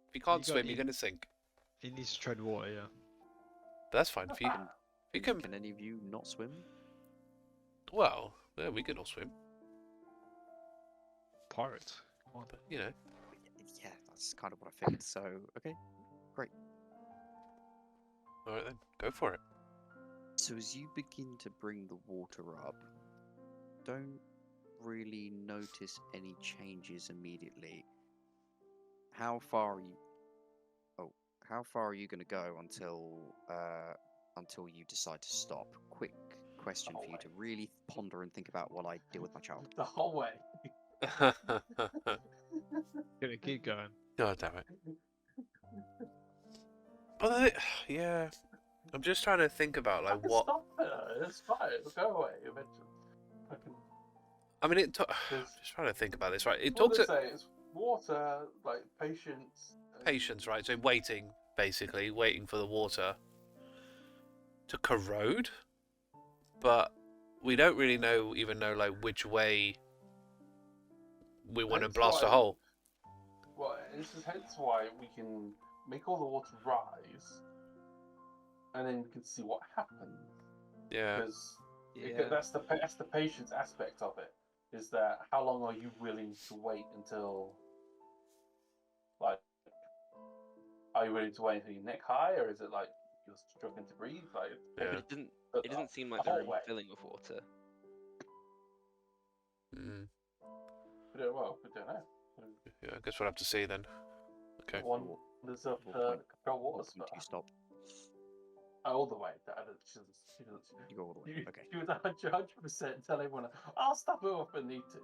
If you can't You got- swim, you- you're going to sink. He needs to tread water, yeah. But that's fine. If you can, Can any of you not swim? well, yeah, we can all swim. Pirate. Come on. But you know, Yeah, that's kind of what I figured. So, okay. all right then, go for it. So as you begin to bring the water up, don't really notice any changes immediately. How far are you? Oh, how far are you going to go until you decide to stop? Quick question for you to really ponder and think about while I deal with my child. The whole way. Gonna keep going. God damn it. But yeah, I'm just trying to think about like what. Stop it. It's fine. It'll go away eventually. I mean, There's- just trying to think about this. Right, it What talks they about say it's water, like patience. patience, right? So waiting, basically, waiting for the water to corrode. But we don't really even know like which way we want to That's blast a why- hole. Well, this is hence why we can make all the water rise, and then we can see what happens. Yeah. Because Yeah. that's the patience aspect of it. Is that how long are you willing to wait until, like, are you willing to wait until your neck high, or is it like you're struggling to breathe? Like, But Yeah. it doesn't seem like the they're whole way. filling with water. Mm, We don't know. yeah. I guess we'll have to see then. Okay. One there's up What control water point spell. do you stop? All the way. She doesn't. You go all the way. Okay. She was 100% telling everyone, "I'll stop her if I need to."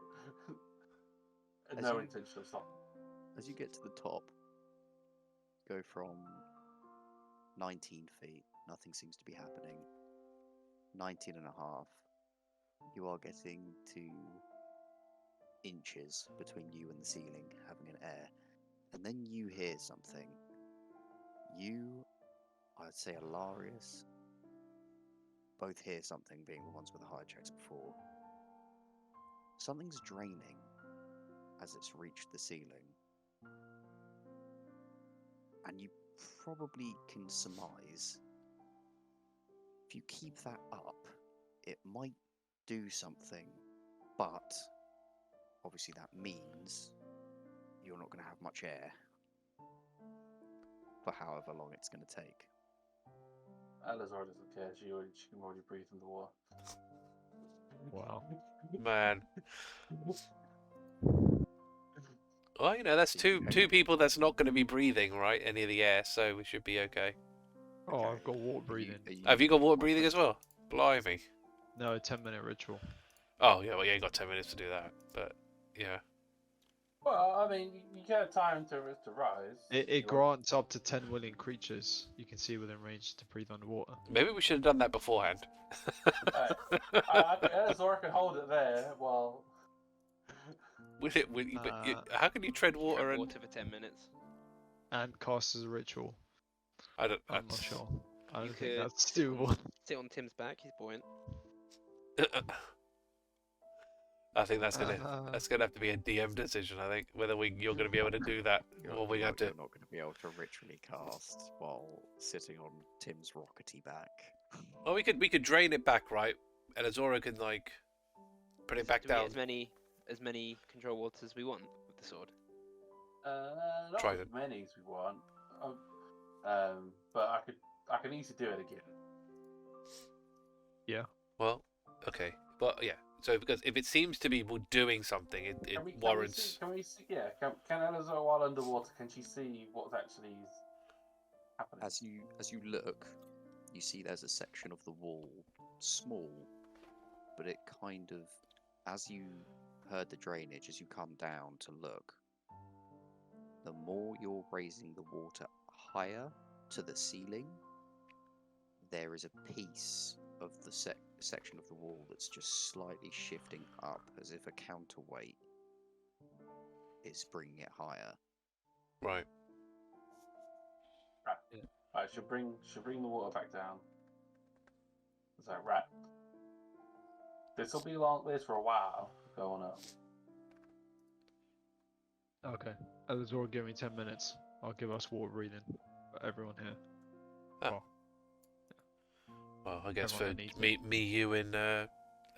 And As no you- intention of stopping. As you get to the top, go from 19 feet, nothing seems to be happening. 19 and a half, you are getting to inches between you and the ceiling, having an air. And then you hear something. You, I'd say Alarias, both hear something, being the ones with the higher checks before. Something's draining as it's reached the ceiling. And you probably can surmise if you keep that up, it might do something, but obviously that means you're not going to have much air for however long it's going to take. Elizora doesn't care. She can already breathe in the water. Wow. Man. Well, you know, that's two people that's not going to be breathing, right? Any of the air, so we should be okay. Oh, Okay. I've got water breathing. Have you got water breathing as well? Blimey. No, 10-minute ritual. Oh, yeah, well, you ain't got 10 minutes to do that. But, yeah. Well, I mean, you get time to rise. It You want- grants up to 10 willing creatures you can see within range to breathe underwater. Maybe we should have done that beforehand. I think Elizora can hold it there while How can you tread water Tread and water for 10 minutes. And cast as a ritual. I don't. I'm not sure. I You don't think could that's sit on- doable. Sit on Tim's back. He's buoyant. I think that's gonna Uh, have to be a DM decision. I think whether you're gonna be able to do that, or we have to. You're not going to be able to ritually cast while sitting on Tim's rockety back. Oh, we could drain it back, right? And Elizora can like put it back Do we get down. as many control waters as we want with the sword. Not Try as them. many as we want. But I can easily do it again. Well, okay, but yeah. So because if it seems to be doing something, it warrants. Can we see? Yeah. Can Elizora, while underwater, can she see what's actually happening? As you look, you see there's a section of the wall, small, but it kind of, as you heard the drainage, as you come down to look, the more you're raising the water higher to the ceiling, there is a piece of the section of the wall that's just slightly shifting up, as if a counterweight is bringing it higher. Right. Right, she'll bring the water back down. Is that right? This will be like this for a while, going up. Okay. Elizora, give me 10 minutes. I'll give us water breathing for everyone here. Well, I guess Everyone for that needs me, you, and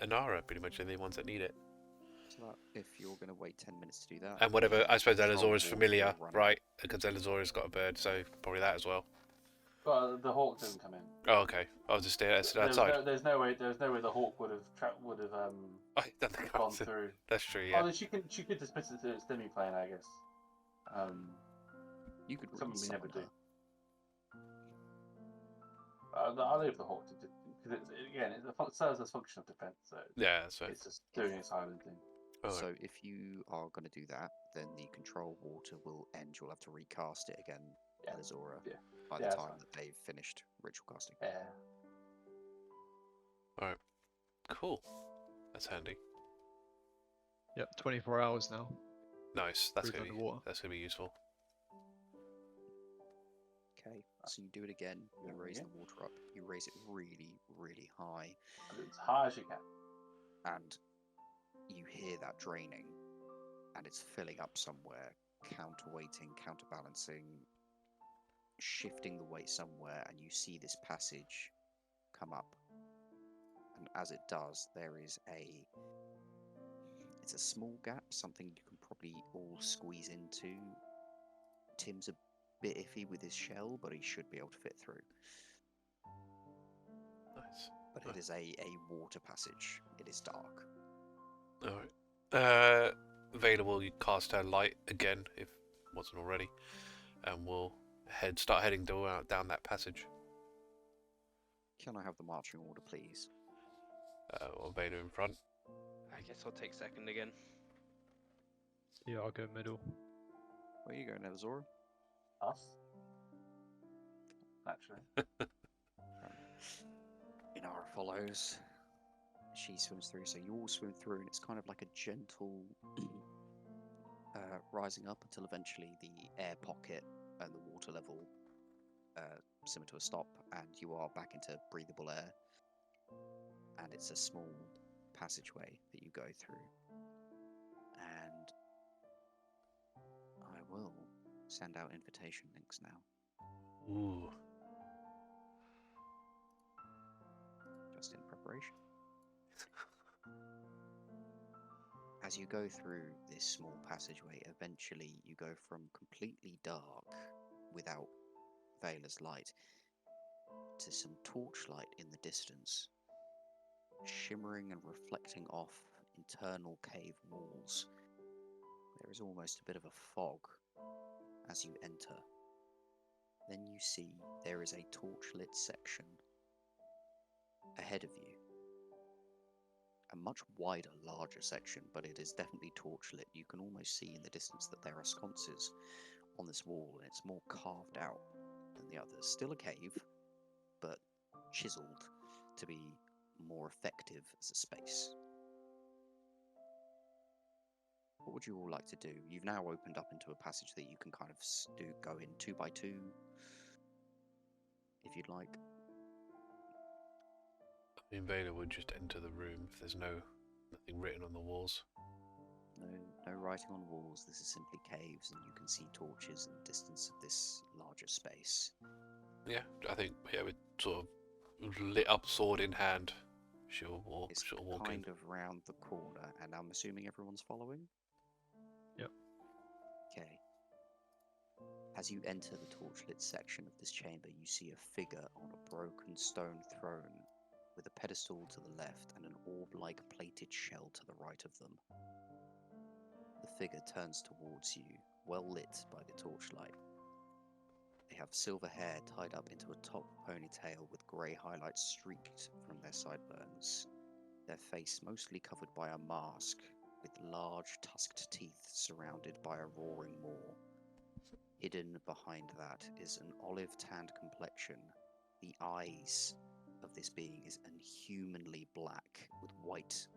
Anara, pretty much are the ones that need it. So that, if you're going to wait 10 minutes to do that, And whatever, I suppose control Elizora's water familiar, will run right? Because Elizora's got a bird, so probably that as well. But the hawk didn't come in. Oh, okay. I'll just stay outside. There's no way the hawk would have I don't think gone through. That's true, yeah. Oh, she could dismiss it to its demi plane, I guess. you could Something we never re-summon do. her. I'll leave the hawk to because it serves as function of defense, so Yeah, that's right. it's just doing its silent thing. Alright. So if you are going to do that, then the control water will end. You'll have to recast it again, Yeah. Elizora, Yeah. by Yeah, the that's time fine. that they've finished ritual casting. Yeah. Cool. That's handy. Yep, 24 hours now. Nice. That's Breathe gonna underwater. be useful. Okay, so you do it again. You Yeah, raise yeah. the water up. You raise it really, really high, As high as you can. and you hear that draining, and it's filling up somewhere, counterweighting, counterbalancing, shifting the weight somewhere, and you see this passage come up. And as it does, there is it's a small gap, something you can probably all squeeze into. Tim's a bit iffy with his shell, but he should be able to fit through. Nice. But it is a water passage. It is dark. Alright. Vaela will cast her light again, if it wasn't already. And we'll start heading down that passage. Can I have the marching order, please? Vaela in front. I guess I'll take second again. Yeah, I'll go middle. Where are you going, Elizora? Us. Naturally. Inara follows. She swims through, so you all swim through, and it's kind of like a gentle rising up until eventually the air pocket and the water level simmer to a stop, and you are back into breathable air. And it's a small passageway that you go through. And I will send out invitation links now, Ooh. just in preparation. As you go through this small passageway, eventually you go from completely dark without Vaela's light to some torchlight in the distance, shimmering and reflecting off internal cave walls. There is almost a bit of a fog as you enter. Then you see there is a torchlit section ahead of you. A much wider, larger section, but it is definitely torchlit. You can almost see in the distance that there are sconces on this wall, and it's more carved out than the others. Still a cave, but chiseled to be more effective as a space. What would you all like to do? You've now opened up into a passage that you can kind of go in 2 by 2, if you'd like. I mean, Vaela would just enter the room if there's nothing written on the walls. No writing on walls. This is simply caves, and you can see torches in the distance of this larger space. Yeah, I think with sort of lit up sword in hand, she'll walk It's in. kind of round the corner, and I'm assuming everyone's following? Yep. Okay. As you enter the torchlit section of this chamber, you see a figure on a broken stone throne with a pedestal to the left and an orb-like plated shell to the right of them. The figure turns towards you, well lit by the torchlight. They have silver hair tied up into a top ponytail with grey highlights streaked from their sideburns. Their face mostly covered by a mask with large tusked teeth surrounded by a roaring maw. Hidden behind that is an olive-tanned complexion. The eyes of this being is inhumanly black with white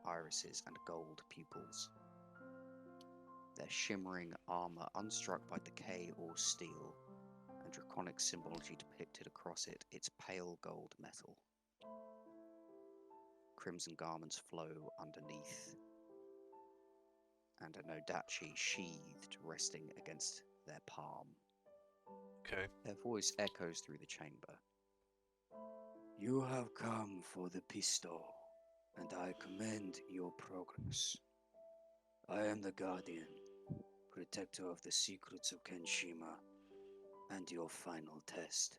irises and gold pupils. Their shimmering armor unstruck by decay or steel, and draconic symbology depicted across it, its pale gold metal. Crimson garments flow underneath, and a Nodachi sheathed, resting against their palm. Okay. Their voice echoes through the chamber. You have come for the pistol, and I commend your progress. I am the Guardian, protector of the secrets of Kenshima, and your final test.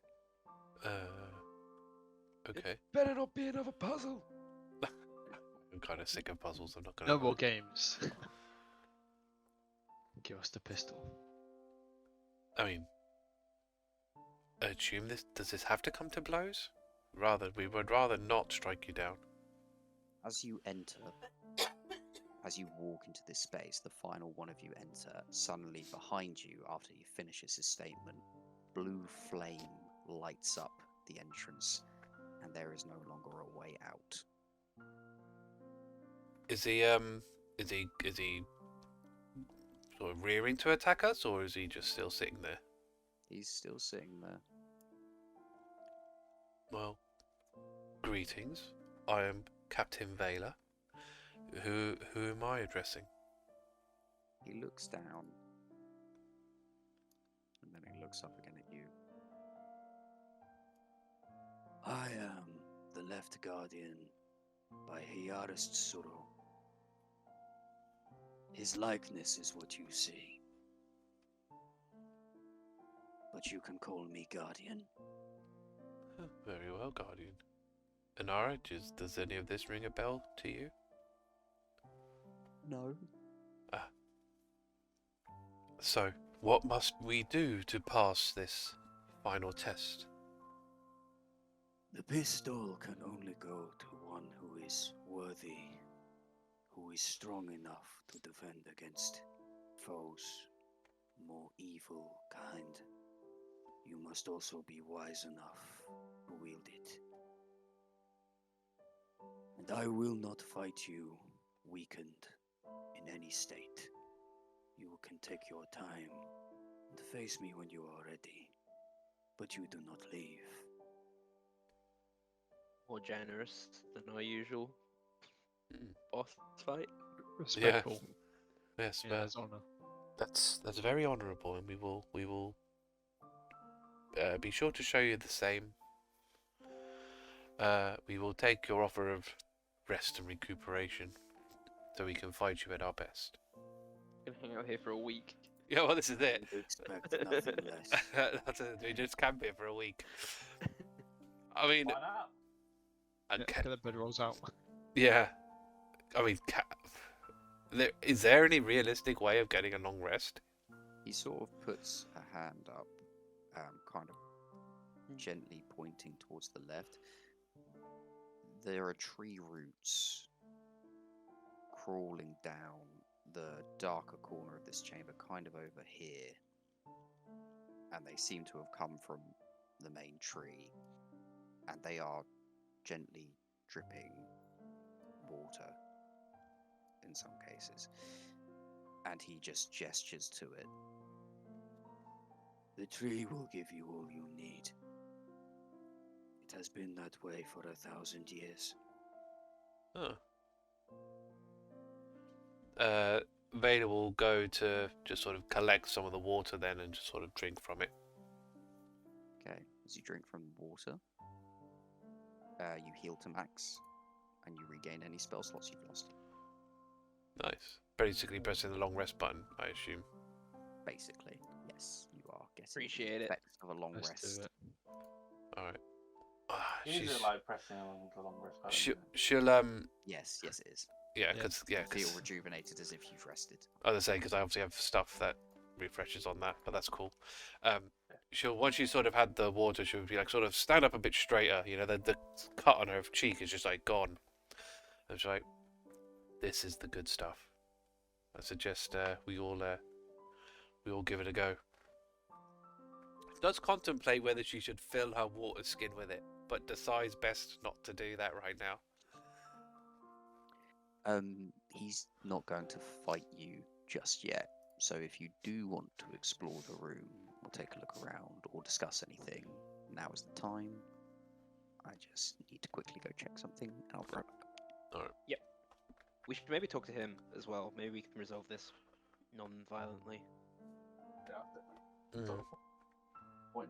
Okay. Better not be another puzzle. I'm kind of sick of puzzles, I'm not gonna No lie. more games. Give us the pistol. I mean, I assume does this have to come to blows? We would rather not strike you down. As you enter, as you walk into this space, the final one of you enter, suddenly behind you, after he finishes his statement, blue flame lights up the entrance, and there is no longer a way out. Is he sort of rearing to attack us, or is he just still sitting there? He's still sitting there. Well, greetings. I am Captain Vaela. Who am I addressing? He looks down, and then he looks up again at you. I am the Left Guardian by Hiarist Suro. His likeness is what you see. But you can call me Guardian. Very well, Guardian. Anara, does any of this ring a bell to you? No. So, what must we do to pass this final test? The pistol can only go to one who is worthy, who is strong enough to defend against foes more evil kind. You must also be wise enough to wield it. And I will not fight you weakened in any state. You can take your time and face me when you are ready, but you do not leave. More generous than our usual Mm. boss fight. Respectful. Yes, Yeah, that's honor. that's very honourable, and we will be sure to show you the same. We will take your offer of rest and recuperation, so we can fight you at our best. Gonna hang out here for a week. Yeah, well, this is it. I expect nothing less. We just camp here for a week. I mean, Why not? and Get the bedrolls out. yeah. I mean, is there any realistic way of getting a long rest? He sort of puts a hand up, kind of gently pointing towards the left. There are tree roots crawling down the darker corner of this chamber, kind of over here. And they seem to have come from the main tree. And they are gently dripping water. in some cases. And he just gestures to it. The tree will give you all you need. It has been that way for 1,000 years. Huh. Vaela will go to just sort of collect some of the water then and just sort of drink from it. Okay, as you drink from the water, you heal to max, and you regain any spell slots you've lost. Nice. Basically pressing the long rest button, I assume. Basically, yes, you are getting Appreciate the it. effects of a long Let's rest. do it. Alright. Is it like pressing along the long rest button? She'll Yes, it is. yeah, Yeah. because You feel rejuvenated as if you've rested. as I say, because I obviously have stuff that refreshes on that, but that's cool. She'll, once you sort of had the water, she'll be like, sort of stand up a bit straighter. You know, the cut on her cheek is just like gone. And she's like, this is the good stuff. I suggest we all give it a go. Does contemplate whether she should fill her water skin with it, but decides best not to do that right now. He's not going to fight you just yet. So if you do want to explore the room or take a look around or discuss anything, now is the time. I just need to quickly go check something and I'll be right back. We should maybe talk to him as well. Maybe we can resolve this non-violently. Sort of point.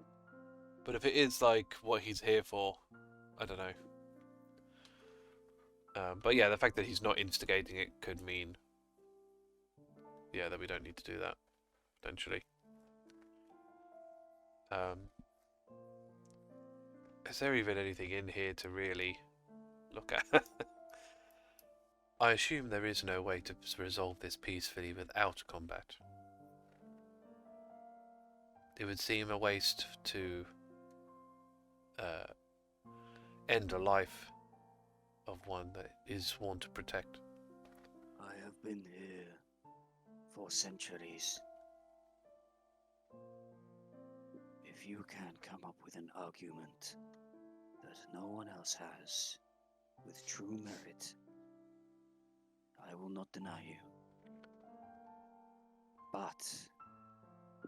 But if it is like what he's here for, I don't know. But yeah, the fact that he's not instigating it could mean, yeah, that we don't need to do that, potentially. Is there even anything in here to really look at? I assume there is no way to resolve this peacefully without combat. It would seem a waste to end a life of one that is sworn to protect. I have been here for centuries. If you can come up with an argument that no one else has with true merit, I will not deny you. But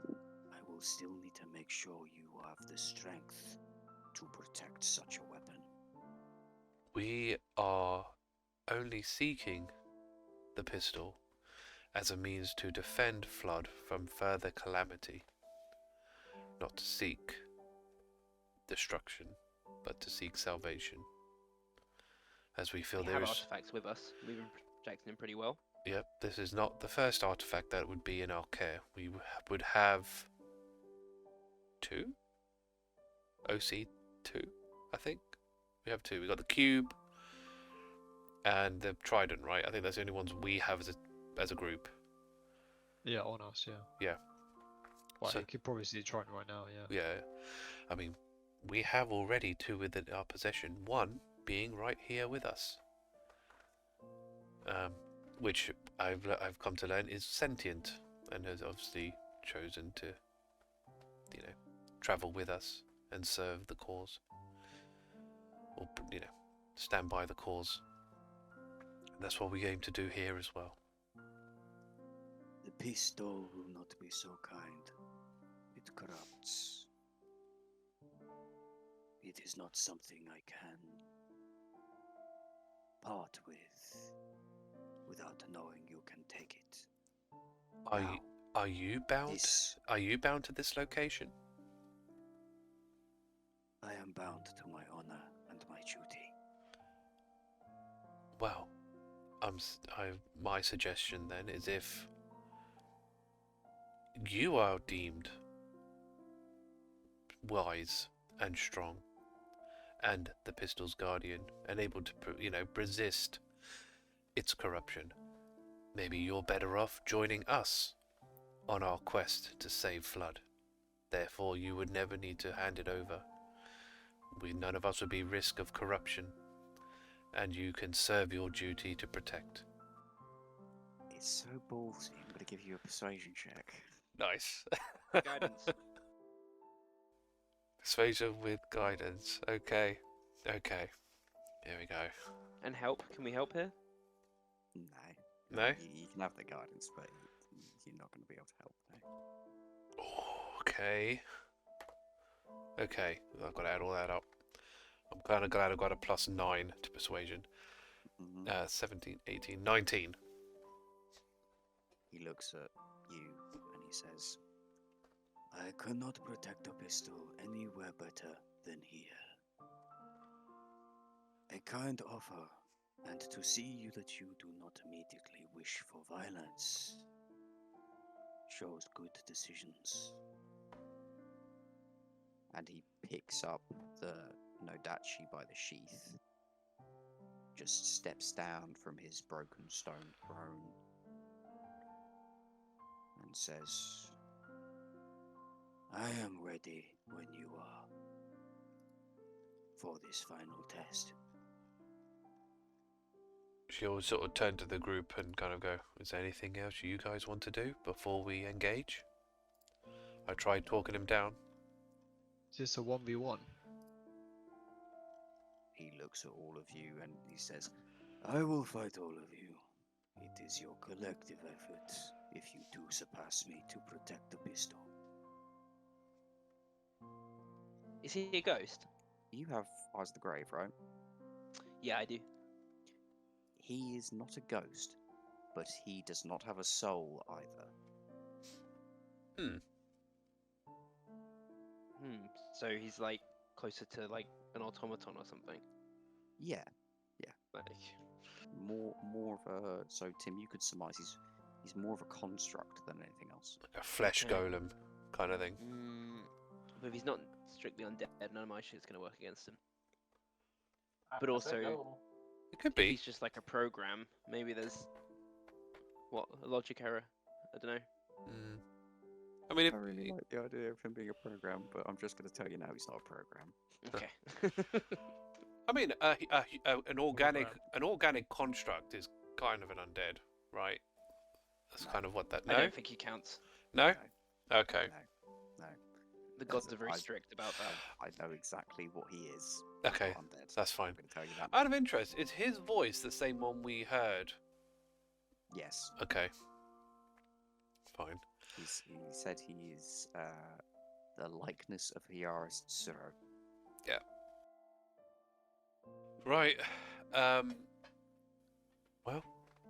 I will still need to make sure you have the strength to protect such a weapon. We are only seeking the pistol as a means to defend Flood from further calamity. Not to seek destruction, but to seek salvation. As we feel We there have is... artifacts with us. We've been protecting him pretty well. Yep, this is not the first artifact that would be in our care. We would have... 2? OC 2, I think? We have 2. We got the cube and the trident, right? I think that's the only ones we have as a group. Yeah, on us, yeah. Yeah. Well, So- you could probably see the trident right now, yeah. Yeah, I mean, we have already 2 within our possession. 1 being right here with us, which I've come to learn is sentient and has obviously chosen to, you know, travel with us and serve the cause, or you know, stand by the cause. And that's what we aim to do here as well. The pistol will not be so kind. It corrupts. It is not something I can part with without knowing you can take it. Are you bound? This, Are you bound to this location? I am bound to my honor and my duty. Well, my suggestion then is if you are deemed wise and strong, and the pistol's guardian, and able to, you know, resist its corruption, maybe you're better off joining us on our quest to save Flood. Therefore, you would never need to hand it over. None of us would be risk of corruption, and you can serve your duty to protect. It's so ballsy. I'm going to give you a persuasion check. Nice. Guidance. Persuasion with guidance. Okay. Okay. Here we go. And help. Can we help here? No. No? You can have the guidance, but you're not going to be able to help. No. Okay. Okay, I've got to add all that up. I'm kind of glad I've got a +9 to persuasion. Mhm. 17, 18, 19. He looks at you and he says, I cannot protect a pistol anywhere better than here. A kind offer, and to see that you do not immediately wish for violence shows good decisions. And he picks up the Nodachi by the sheath, just steps down from his broken stone throne, and says, I am ready when you are for this final test. She'll sort of turn to the group and kind of go, is there anything else you guys want to do before we engage? I tried talking him down. Is this a 1v1? He looks at all of you and he says, I will fight all of you. It is your collective effort if you do surpass me to protect the pistol. Is he a ghost? You have Eyes of the Grave, right? Yeah, I do. He is not a ghost, but he does not have a soul either. So he's like closer to like an automaton or something. Yeah, Like, more of a. So Tim, you could surmise he's more of a construct than anything else. Like a flesh Okay. golem kind of thing. but if he's not strictly undead, none of my shit's gonna work against him. But I also- said no. It could If be. he's just like a program, maybe there's a logic error. I don't know. I mean, I really like the idea of him being a program, but I'm just going to tell you now he's not a program. Okay. an organic construct is kind of an undead, right? That's No. kind of what that. I No, don't think he counts. no. Okay, No. The gods That's are very I- strict about that. I know exactly what he is. He's Okay, not undead. that's fine. I'm going to tell you that. Out of interest, is his voice the same one we heard? Yes. Okay, fine. He said he is the likeness of Aasimar. Right. Well,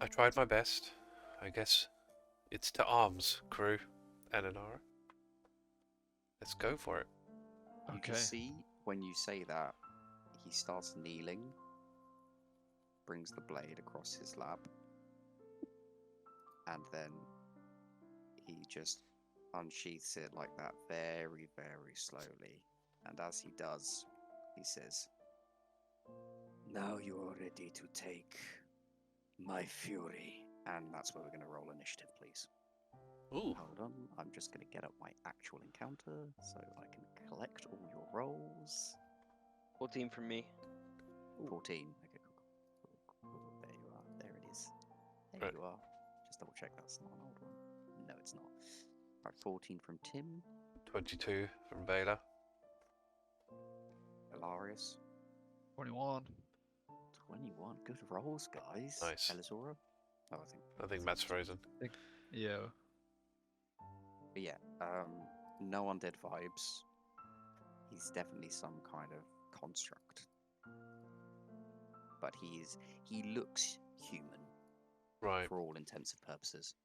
I tried my best. I guess it's to arms, crew. Ananara. Let's go for it. You Okay. can see when you say that, he starts kneeling, brings the blade across his lap, and then he just unsheaths it like that very, very slowly. And as he does, he says, Now you are ready to take my fury. And that's where we're going to roll initiative, please. Ooh. Hold on, I'm just going to get up my actual encounter so I can collect all your rolls. 14 from me. 14. Okay, cool. There you are. There it is. There Right. you are. Just double check that's not an old one. No, it's not. Right, 14 from Tim. 22 from Vaela. Alarias. 21. 21. Good rolls, guys. Nice. Elizora. Oh, I think Matt's frozen. Yeah. But yeah, no undead vibes. He's definitely some kind of construct. But he looks human Right. for all intents and purposes.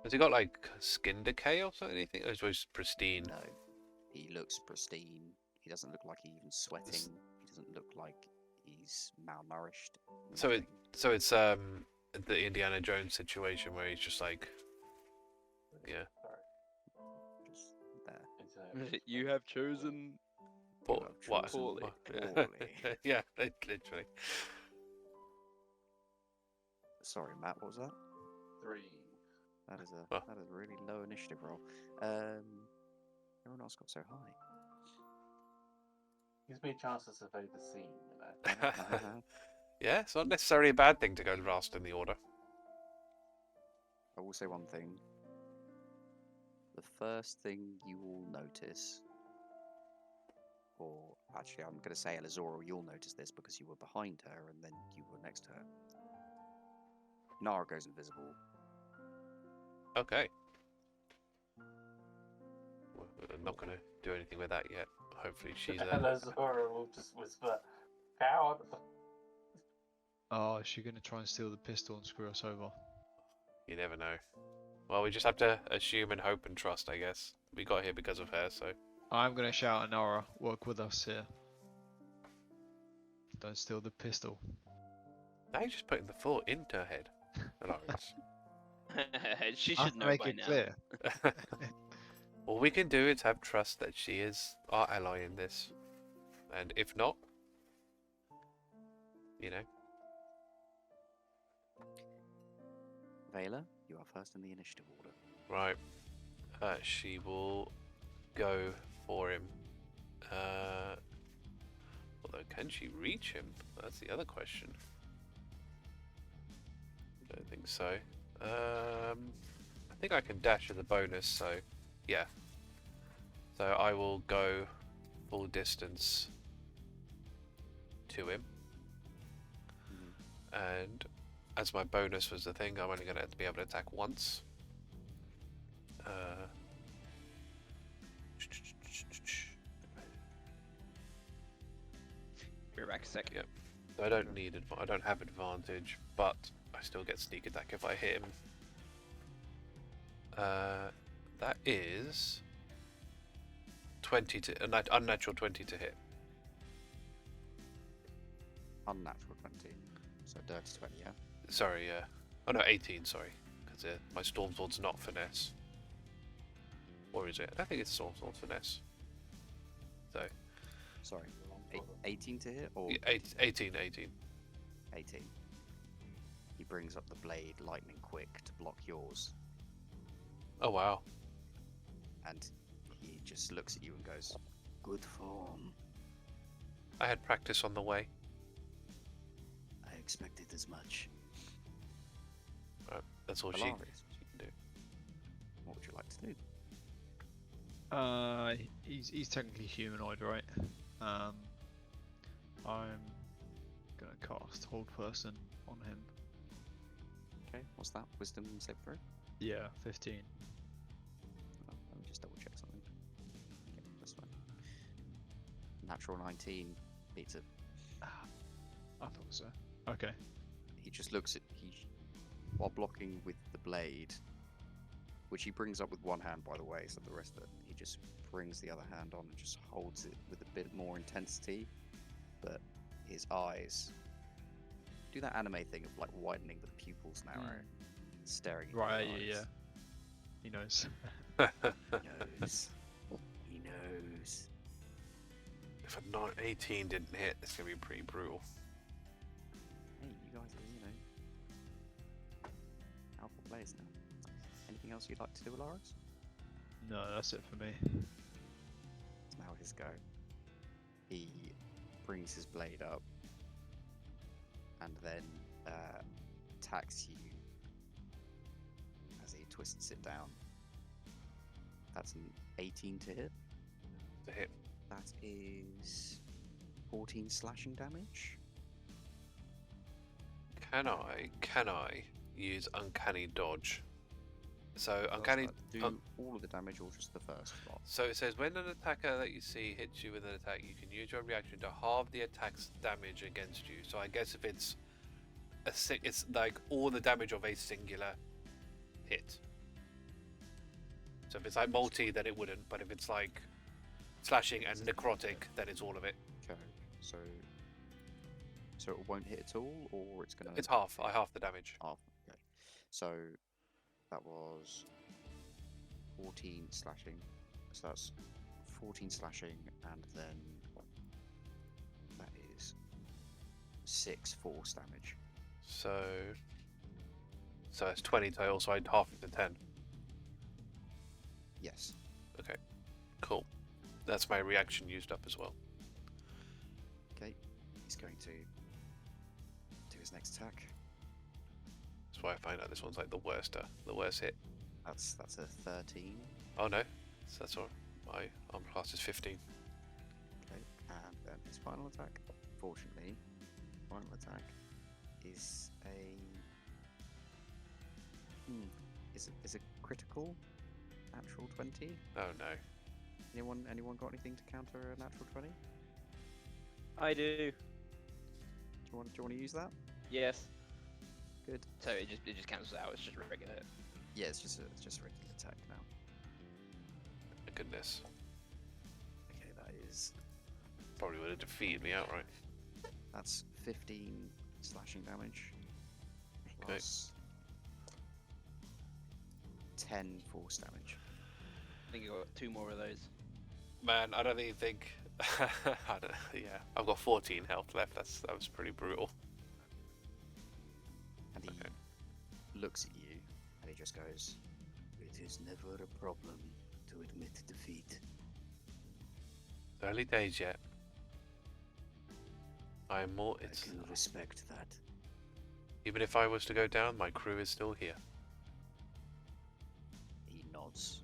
Has he got like skin decay or something? Anything? Or is he just pristine? No, he looks pristine. He doesn't look like he's even sweating. He doesn't look like he's malnourished. So nothing. So it's the Indiana Jones situation where he's just like, yeah, Sorry. Just there. It's You have chosen. poor, have what? chosen Poorly. poorly. Yeah, literally. Sorry, Matt. What was that? 3. That is Oh. that is a really low initiative roll. Everyone else got so high. Gives me a chance to survey the scene, you know. Yeah, it's not necessarily a bad thing to go last in the order. I will say one thing. The first thing you will notice, or actually, I'm going to say Elizora, you'll notice this because you were behind her and then you were next to her. Nara goes invisible. Okay. I'm not going to do anything with that yet. Hopefully she's Elizora will just whisper, "Coward." Oh, is she going to try and steal the pistol and screw us over? You never know. Well, we just have to assume and hope and trust, I guess. We got here because of her, so... I'm going to shout at Nara, work with us here. Don't steal the pistol. Now you're just putting the thought into her head. Alarias. She I have should to know make by it now. clear. All we can do is have trust that she is our ally in this. And if not, you know. Vaela, you are first in the initiative order. Right. She will go for him. Although, can she reach him? That's the other question. I don't think so. I think I can dash as a bonus, so yeah. So I will go full distance to him. And as my bonus was the thing, I'm only going to be able to attack once. Be back a second. Yep. So I don't need I don't have advantage, but I still get sneak attack if I hit him. That is 20 to unnatural 20 to hit. Unnatural 20. So dirty 20, yeah? Sorry, oh no, 18. Sorry, because my storm sword's not finesse. Or is it? I think it's storm sword finesse. So Sorry. 18 to hit or yeah, 18. 18? He brings up the blade lightning quick to block yours, Oh wow. and he just looks at you and goes, "Good form. I had practice on the way. I expected as much." Right, that's all she Alarias, can do. what would you like to do? He's technically humanoid, right? I'm gonna cast Hold Person on him. Okay, what's that? Wisdom save throw? Yeah, 15. Oh, let me just double check something. Okay, that's fine. Natural 19 beats it. I thought so. Okay. He just looks at while blocking with the blade, which he brings up with one hand, by the way. So the rest of it, he just brings the other hand on and just holds it with a bit more intensity. But his eyes do that anime thing of like widening the pupils narrow, staring at Right, your yeah. eyes. He knows. He knows. He knows. If a 18 didn't hit, it's gonna be pretty brutal. Hey, you guys are, alpha players now. Anything else you'd like to do, Alarias? No, that's it for me. It's now his go. He brings his blade up and then attacks you as he twists it down. That's an 18 to hit. To hit. That is 14 slashing damage. Can I use uncanny dodge? So Does uncanny. that do all of the damage or just the first lot? So it says when an attacker that you see hits you with an attack, you can use your reaction to halve the attack's damage against you. So I guess if it's it's like all the damage of a singular hit. So if it's like multi, then it wouldn't. But if it's like slashing and necrotic, then it's all of it. Okay, so it won't hit at all, or it's gonna. It's half. I half the damage. Half. Okay, so that was 14 slashing. So that's 14 slashing, and then that is 6 force damage. So it's 20 total. So I'd half it to 10. Yes. Okay, cool. That's my reaction used up as well. Okay, he's going to do his next attack. That's why I find out this one's like the worst hit. That's a 13. Oh no, so that's all. My armor class is 15. Okay, and then his final attack. Fortunately, final attack is a Is a critical natural 20? Oh no. Anyone got anything to counter a natural 20? I do. Do you want to use that? Yes. Good. So it just cancels out. It's just a regular hit. Yeah, it's just a regular attack now. My goodness. Okay, that is Probably would have defeated me outright. that's 15 slashing damage Okay. plus 10 force damage. I think you got 2 more of those. Man, I don't even think. Yeah, I've got 14 health left. That was pretty brutal. And he Okay. looks at you and he just goes, "It is never a problem to admit defeat." Early days yet. I am more. I It's can respect that. even if I was to go down, my crew is still here. He nods.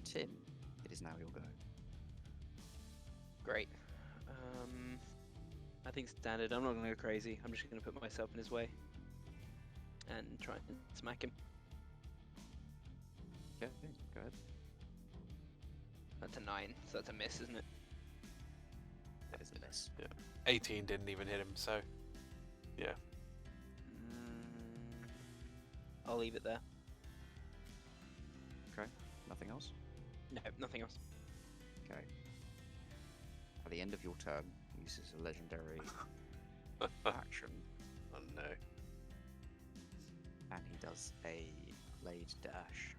Tim, it is now your go. Great. I think standard. I'm not gonna go crazy. I'm just gonna put myself in his way and try and smack him. Okay, go ahead. That's a 9, so that's a miss, isn't it? That is a miss. 18 didn't even hit him, so yeah. I'll leave it there. Okay, nothing else? No, nothing else. Okay. At the end of your turn, he uses a legendary action, Oh no. and he does a blade dash.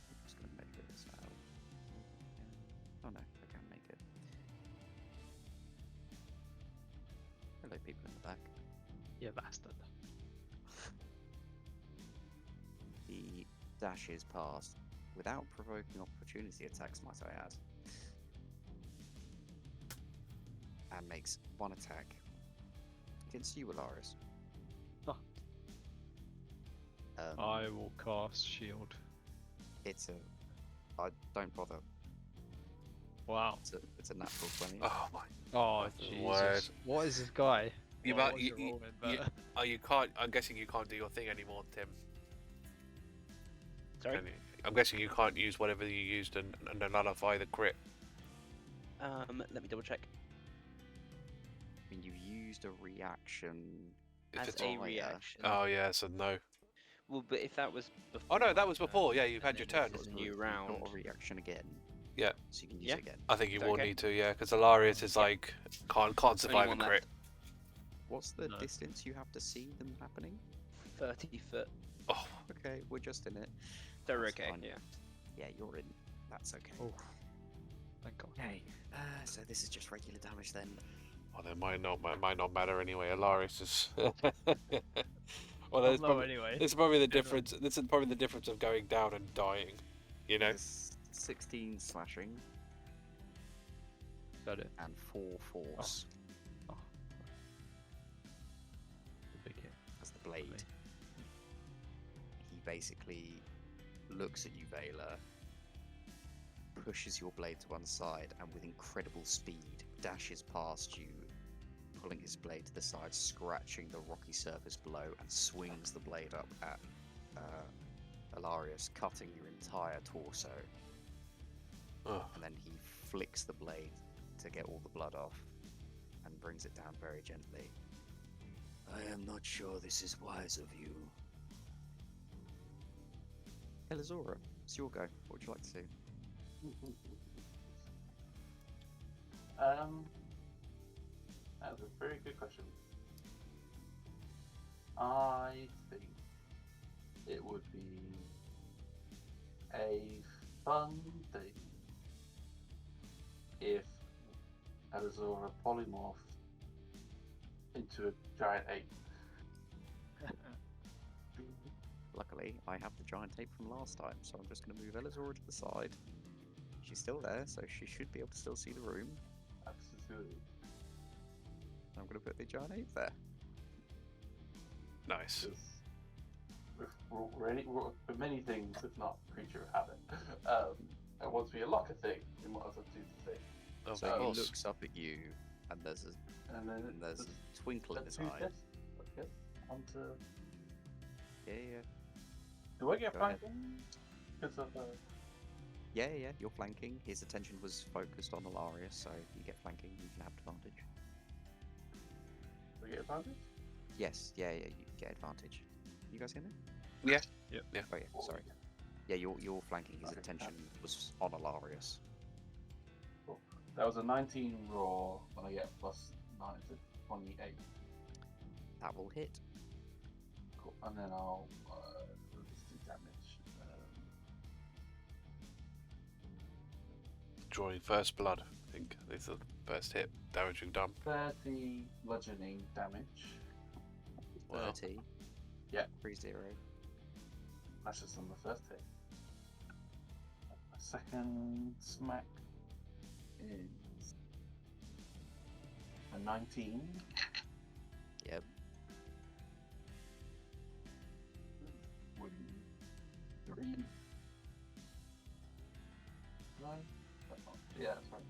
I'm just going to make this out. Oh no, I can't make it. Hello, people in the back. You bastard. He dashes past without provoking opportunity attacks, might I add, and makes one attack against you, Alarias. Oh. I will cast shield. It's a. I don't bother. Wow. It's a natural 20. Oh my. Oh That's the Jesus! word. What is this guy? You Well, I might- was you- rolling, you- but- Oh, you can't. I'm guessing you can't do your thing anymore, Tim. Sorry. Can you? I'm guessing you can't use whatever you used and nullify the crit. Let me double check. I mean, you used a reaction. If As it's a higher. reaction. Oh yeah, so no. Well, but if that was before. Oh no, that was my before. turn, Yeah, you've and had your then turn. this is a new You've round. got a reaction again. Yeah. So you can use Yeah. it again. I think you Is that will okay? need to, yeah, because Alarias is like can't survive a one crit. left. What's the No. distance you have to see them happening? 30 foot. Oh, Okay, we're just in it. They're That's okay. fine. Yeah. Yeah, you're in. That's okay. Oh, thank God. Okay. So this is just regular damage then. well, that might not matter anyway. Alarias is. Well, Well, that's no, probably, anyway. this is probably the General. difference. This is probably the difference of going down and dying. You know. There's 16 slashing Got it. and 4 force Oh. The big hit. as the blade. He basically looks at you, Vaela, pushes your blade to one side, and with incredible speed dashes past you, pulling his blade to the side, scratching the rocky surface below, and swings the blade up at Alarias, cutting your entire torso. Oh, And then he flicks the blade to get all the blood off and brings it down very gently. I am not sure this is wise of you. Elizora, it's your go. What would you like to do? That's a very good question. I think it would be a fun thing if Elizora polymorphed into a giant ape. Luckily, I have the giant ape from last time, so I'm just going to move Elizora to the side. She's still there, so she should be able to still see the room. Absolutely. I'm going to put the giant ape there. nice. We're for many things, if not creature of habit. And once we unlock a thing, we might as well do the thing. Of So he course. looks up at you, and there's And then a twinkle in his two eye. tests. Okay. Onto. Yeah. Do I get Go ahead. flanking? Because of Yeah, you're flanking. His attention was focused on Alarias, so you get flanking, you can have advantage. do I get advantage? Yes, yeah, you get advantage. You guys hear me? Yeah. Yep. Yeah. Oh, yeah, sorry. Yeah, you're flanking. His Okay, attention was on Alarias. Cool. That was a 19 raw, and I get plus 9 to 28. That will hit. Cool. And then I'll just do damage. Drawing first blood, I think. This is the first hit. Damage you've done. 30 bludgeoning damage. Wow. 30. Yeah. 3-0. That's just on the first hit. A second smack is a 19. Yep. Would 3. 9. Yeah, that's right.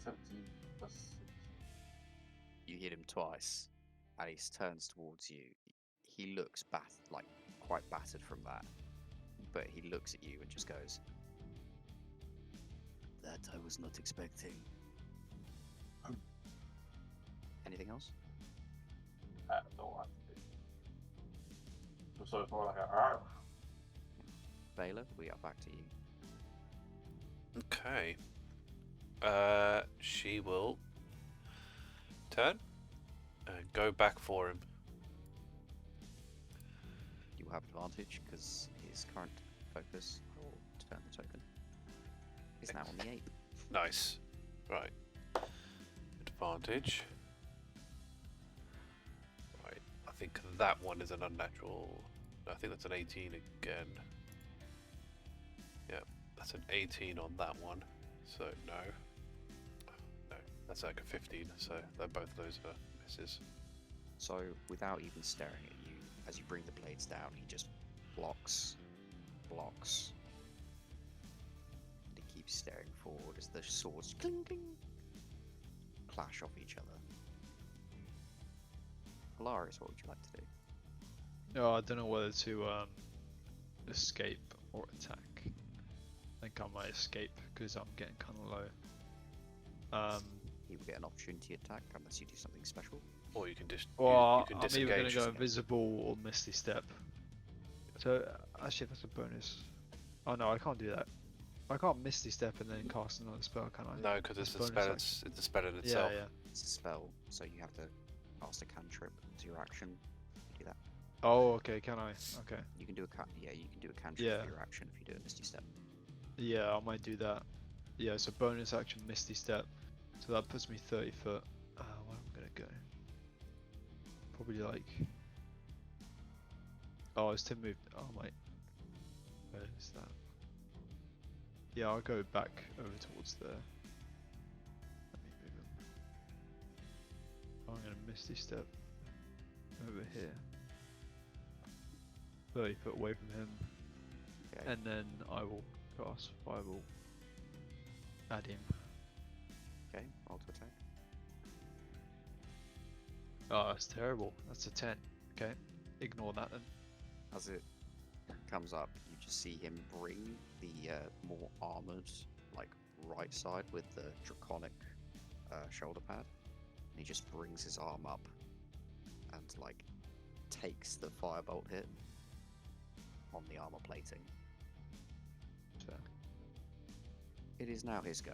17 plus 6. You hit him twice, and he turns towards you. He looks quite battered from that, but he looks at you and just goes, "That I was not expecting." Anything else? That's all I have to do. So it's more like a. Vaela, we are back to you. Okay. She will turn and go back for him. You will have advantage because his current focus will turn the token. Is now on the 8. Nice. Right. Advantage. Right. I think that one is an unnatural. No, I think that's an 18 again. Yeah, that's an 18 on that one. So no. No, that's like a 15. So they're both those are misses. So, without even staring at you, as you bring the blades down, he just blocks. And he keeps staring forward as the swords cling, cling, clash off each other. Alarias, what would you like to do? No, I don't know whether to escape or attack. I think I might escape because I'm getting kind of low. He will get an opportunity attack unless you do something special. Or you can just Well, you can I'm either going to disengage. go invisible or misty step. So actually, that's a bonus. Oh no, I can't do that. I can't misty step and then cast another spell, can I? No, because it's a bonus spell. action. It's a spell in Yeah, itself. yeah. It's a spell, so you have to cast a cantrip as your action. You do that. Oh, okay. Can I? Okay. You can do you can do a cantrip Yeah. for your action if you do a misty step. Yeah, I might do that. Yeah, so bonus action misty step. So that puts me 30 foot. Where am I gonna go? Probably like. Oh, it's to move. Oh, wait. Where is that? Yeah, I'll go back over towards there. Let me move him. I'm gonna misty step over here. 30 foot away from him. Okay. And then I will cast Fireball at him. Okay, roll to attack. Oh, that's terrible. That's a 10. Okay, ignore that then. As it comes up, you just see him bring the more armored, right side with the draconic shoulder pad. And he just brings his arm up and takes the firebolt hit on the armor plating. So, It is now his go.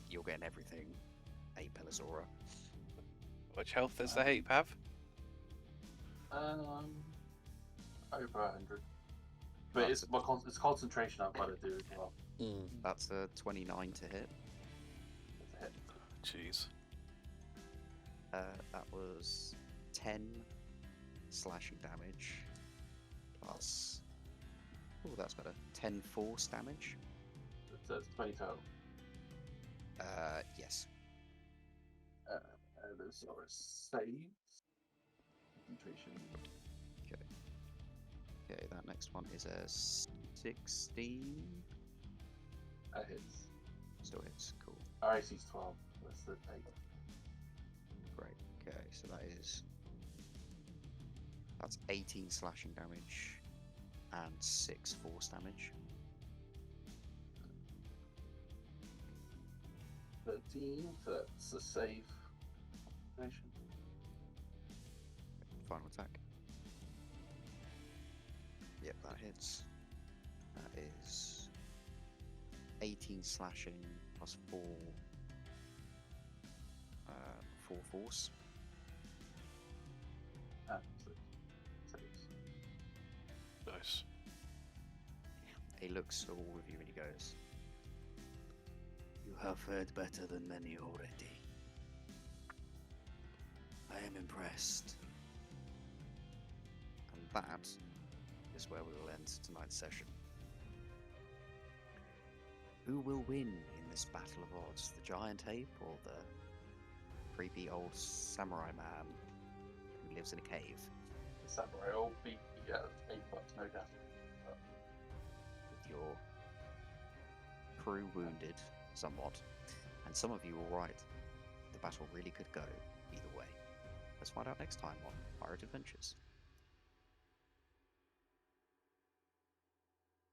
You're getting everything, Ape Elizora. How much health does the ape have? Over 100. But it's concentration I've got to do as well. That's a 29 to hit. It's a hit. Jeez. That was 10 slashing damage plus. Oh, that's better. 10 force damage. So it's 20 total. Yes. Elizora saves. Concentration. Okay, that next one is a 16. That hits. Still hits. Cool. RAC's 12. That's the 8. Great. Okay, so that is That's 18 slashing damage and 6 force damage. 13, so that's a save. Nation. Final attack. Yep, that hits. That is 18 slashing plus 4 force. Ah, saves. Nice. He looks at all of you and he goes, "You have fared better than many already. I am impressed." And that is where we will end tonight's session. Who will win in this battle of odds? The giant ape or the creepy old samurai man who lives in a cave? The samurai all beat the 8 bucks, no doubt. But With your crew wounded somewhat, and some of you all right. The battle really could go either way. Let's find out next time on Pirate Adventures.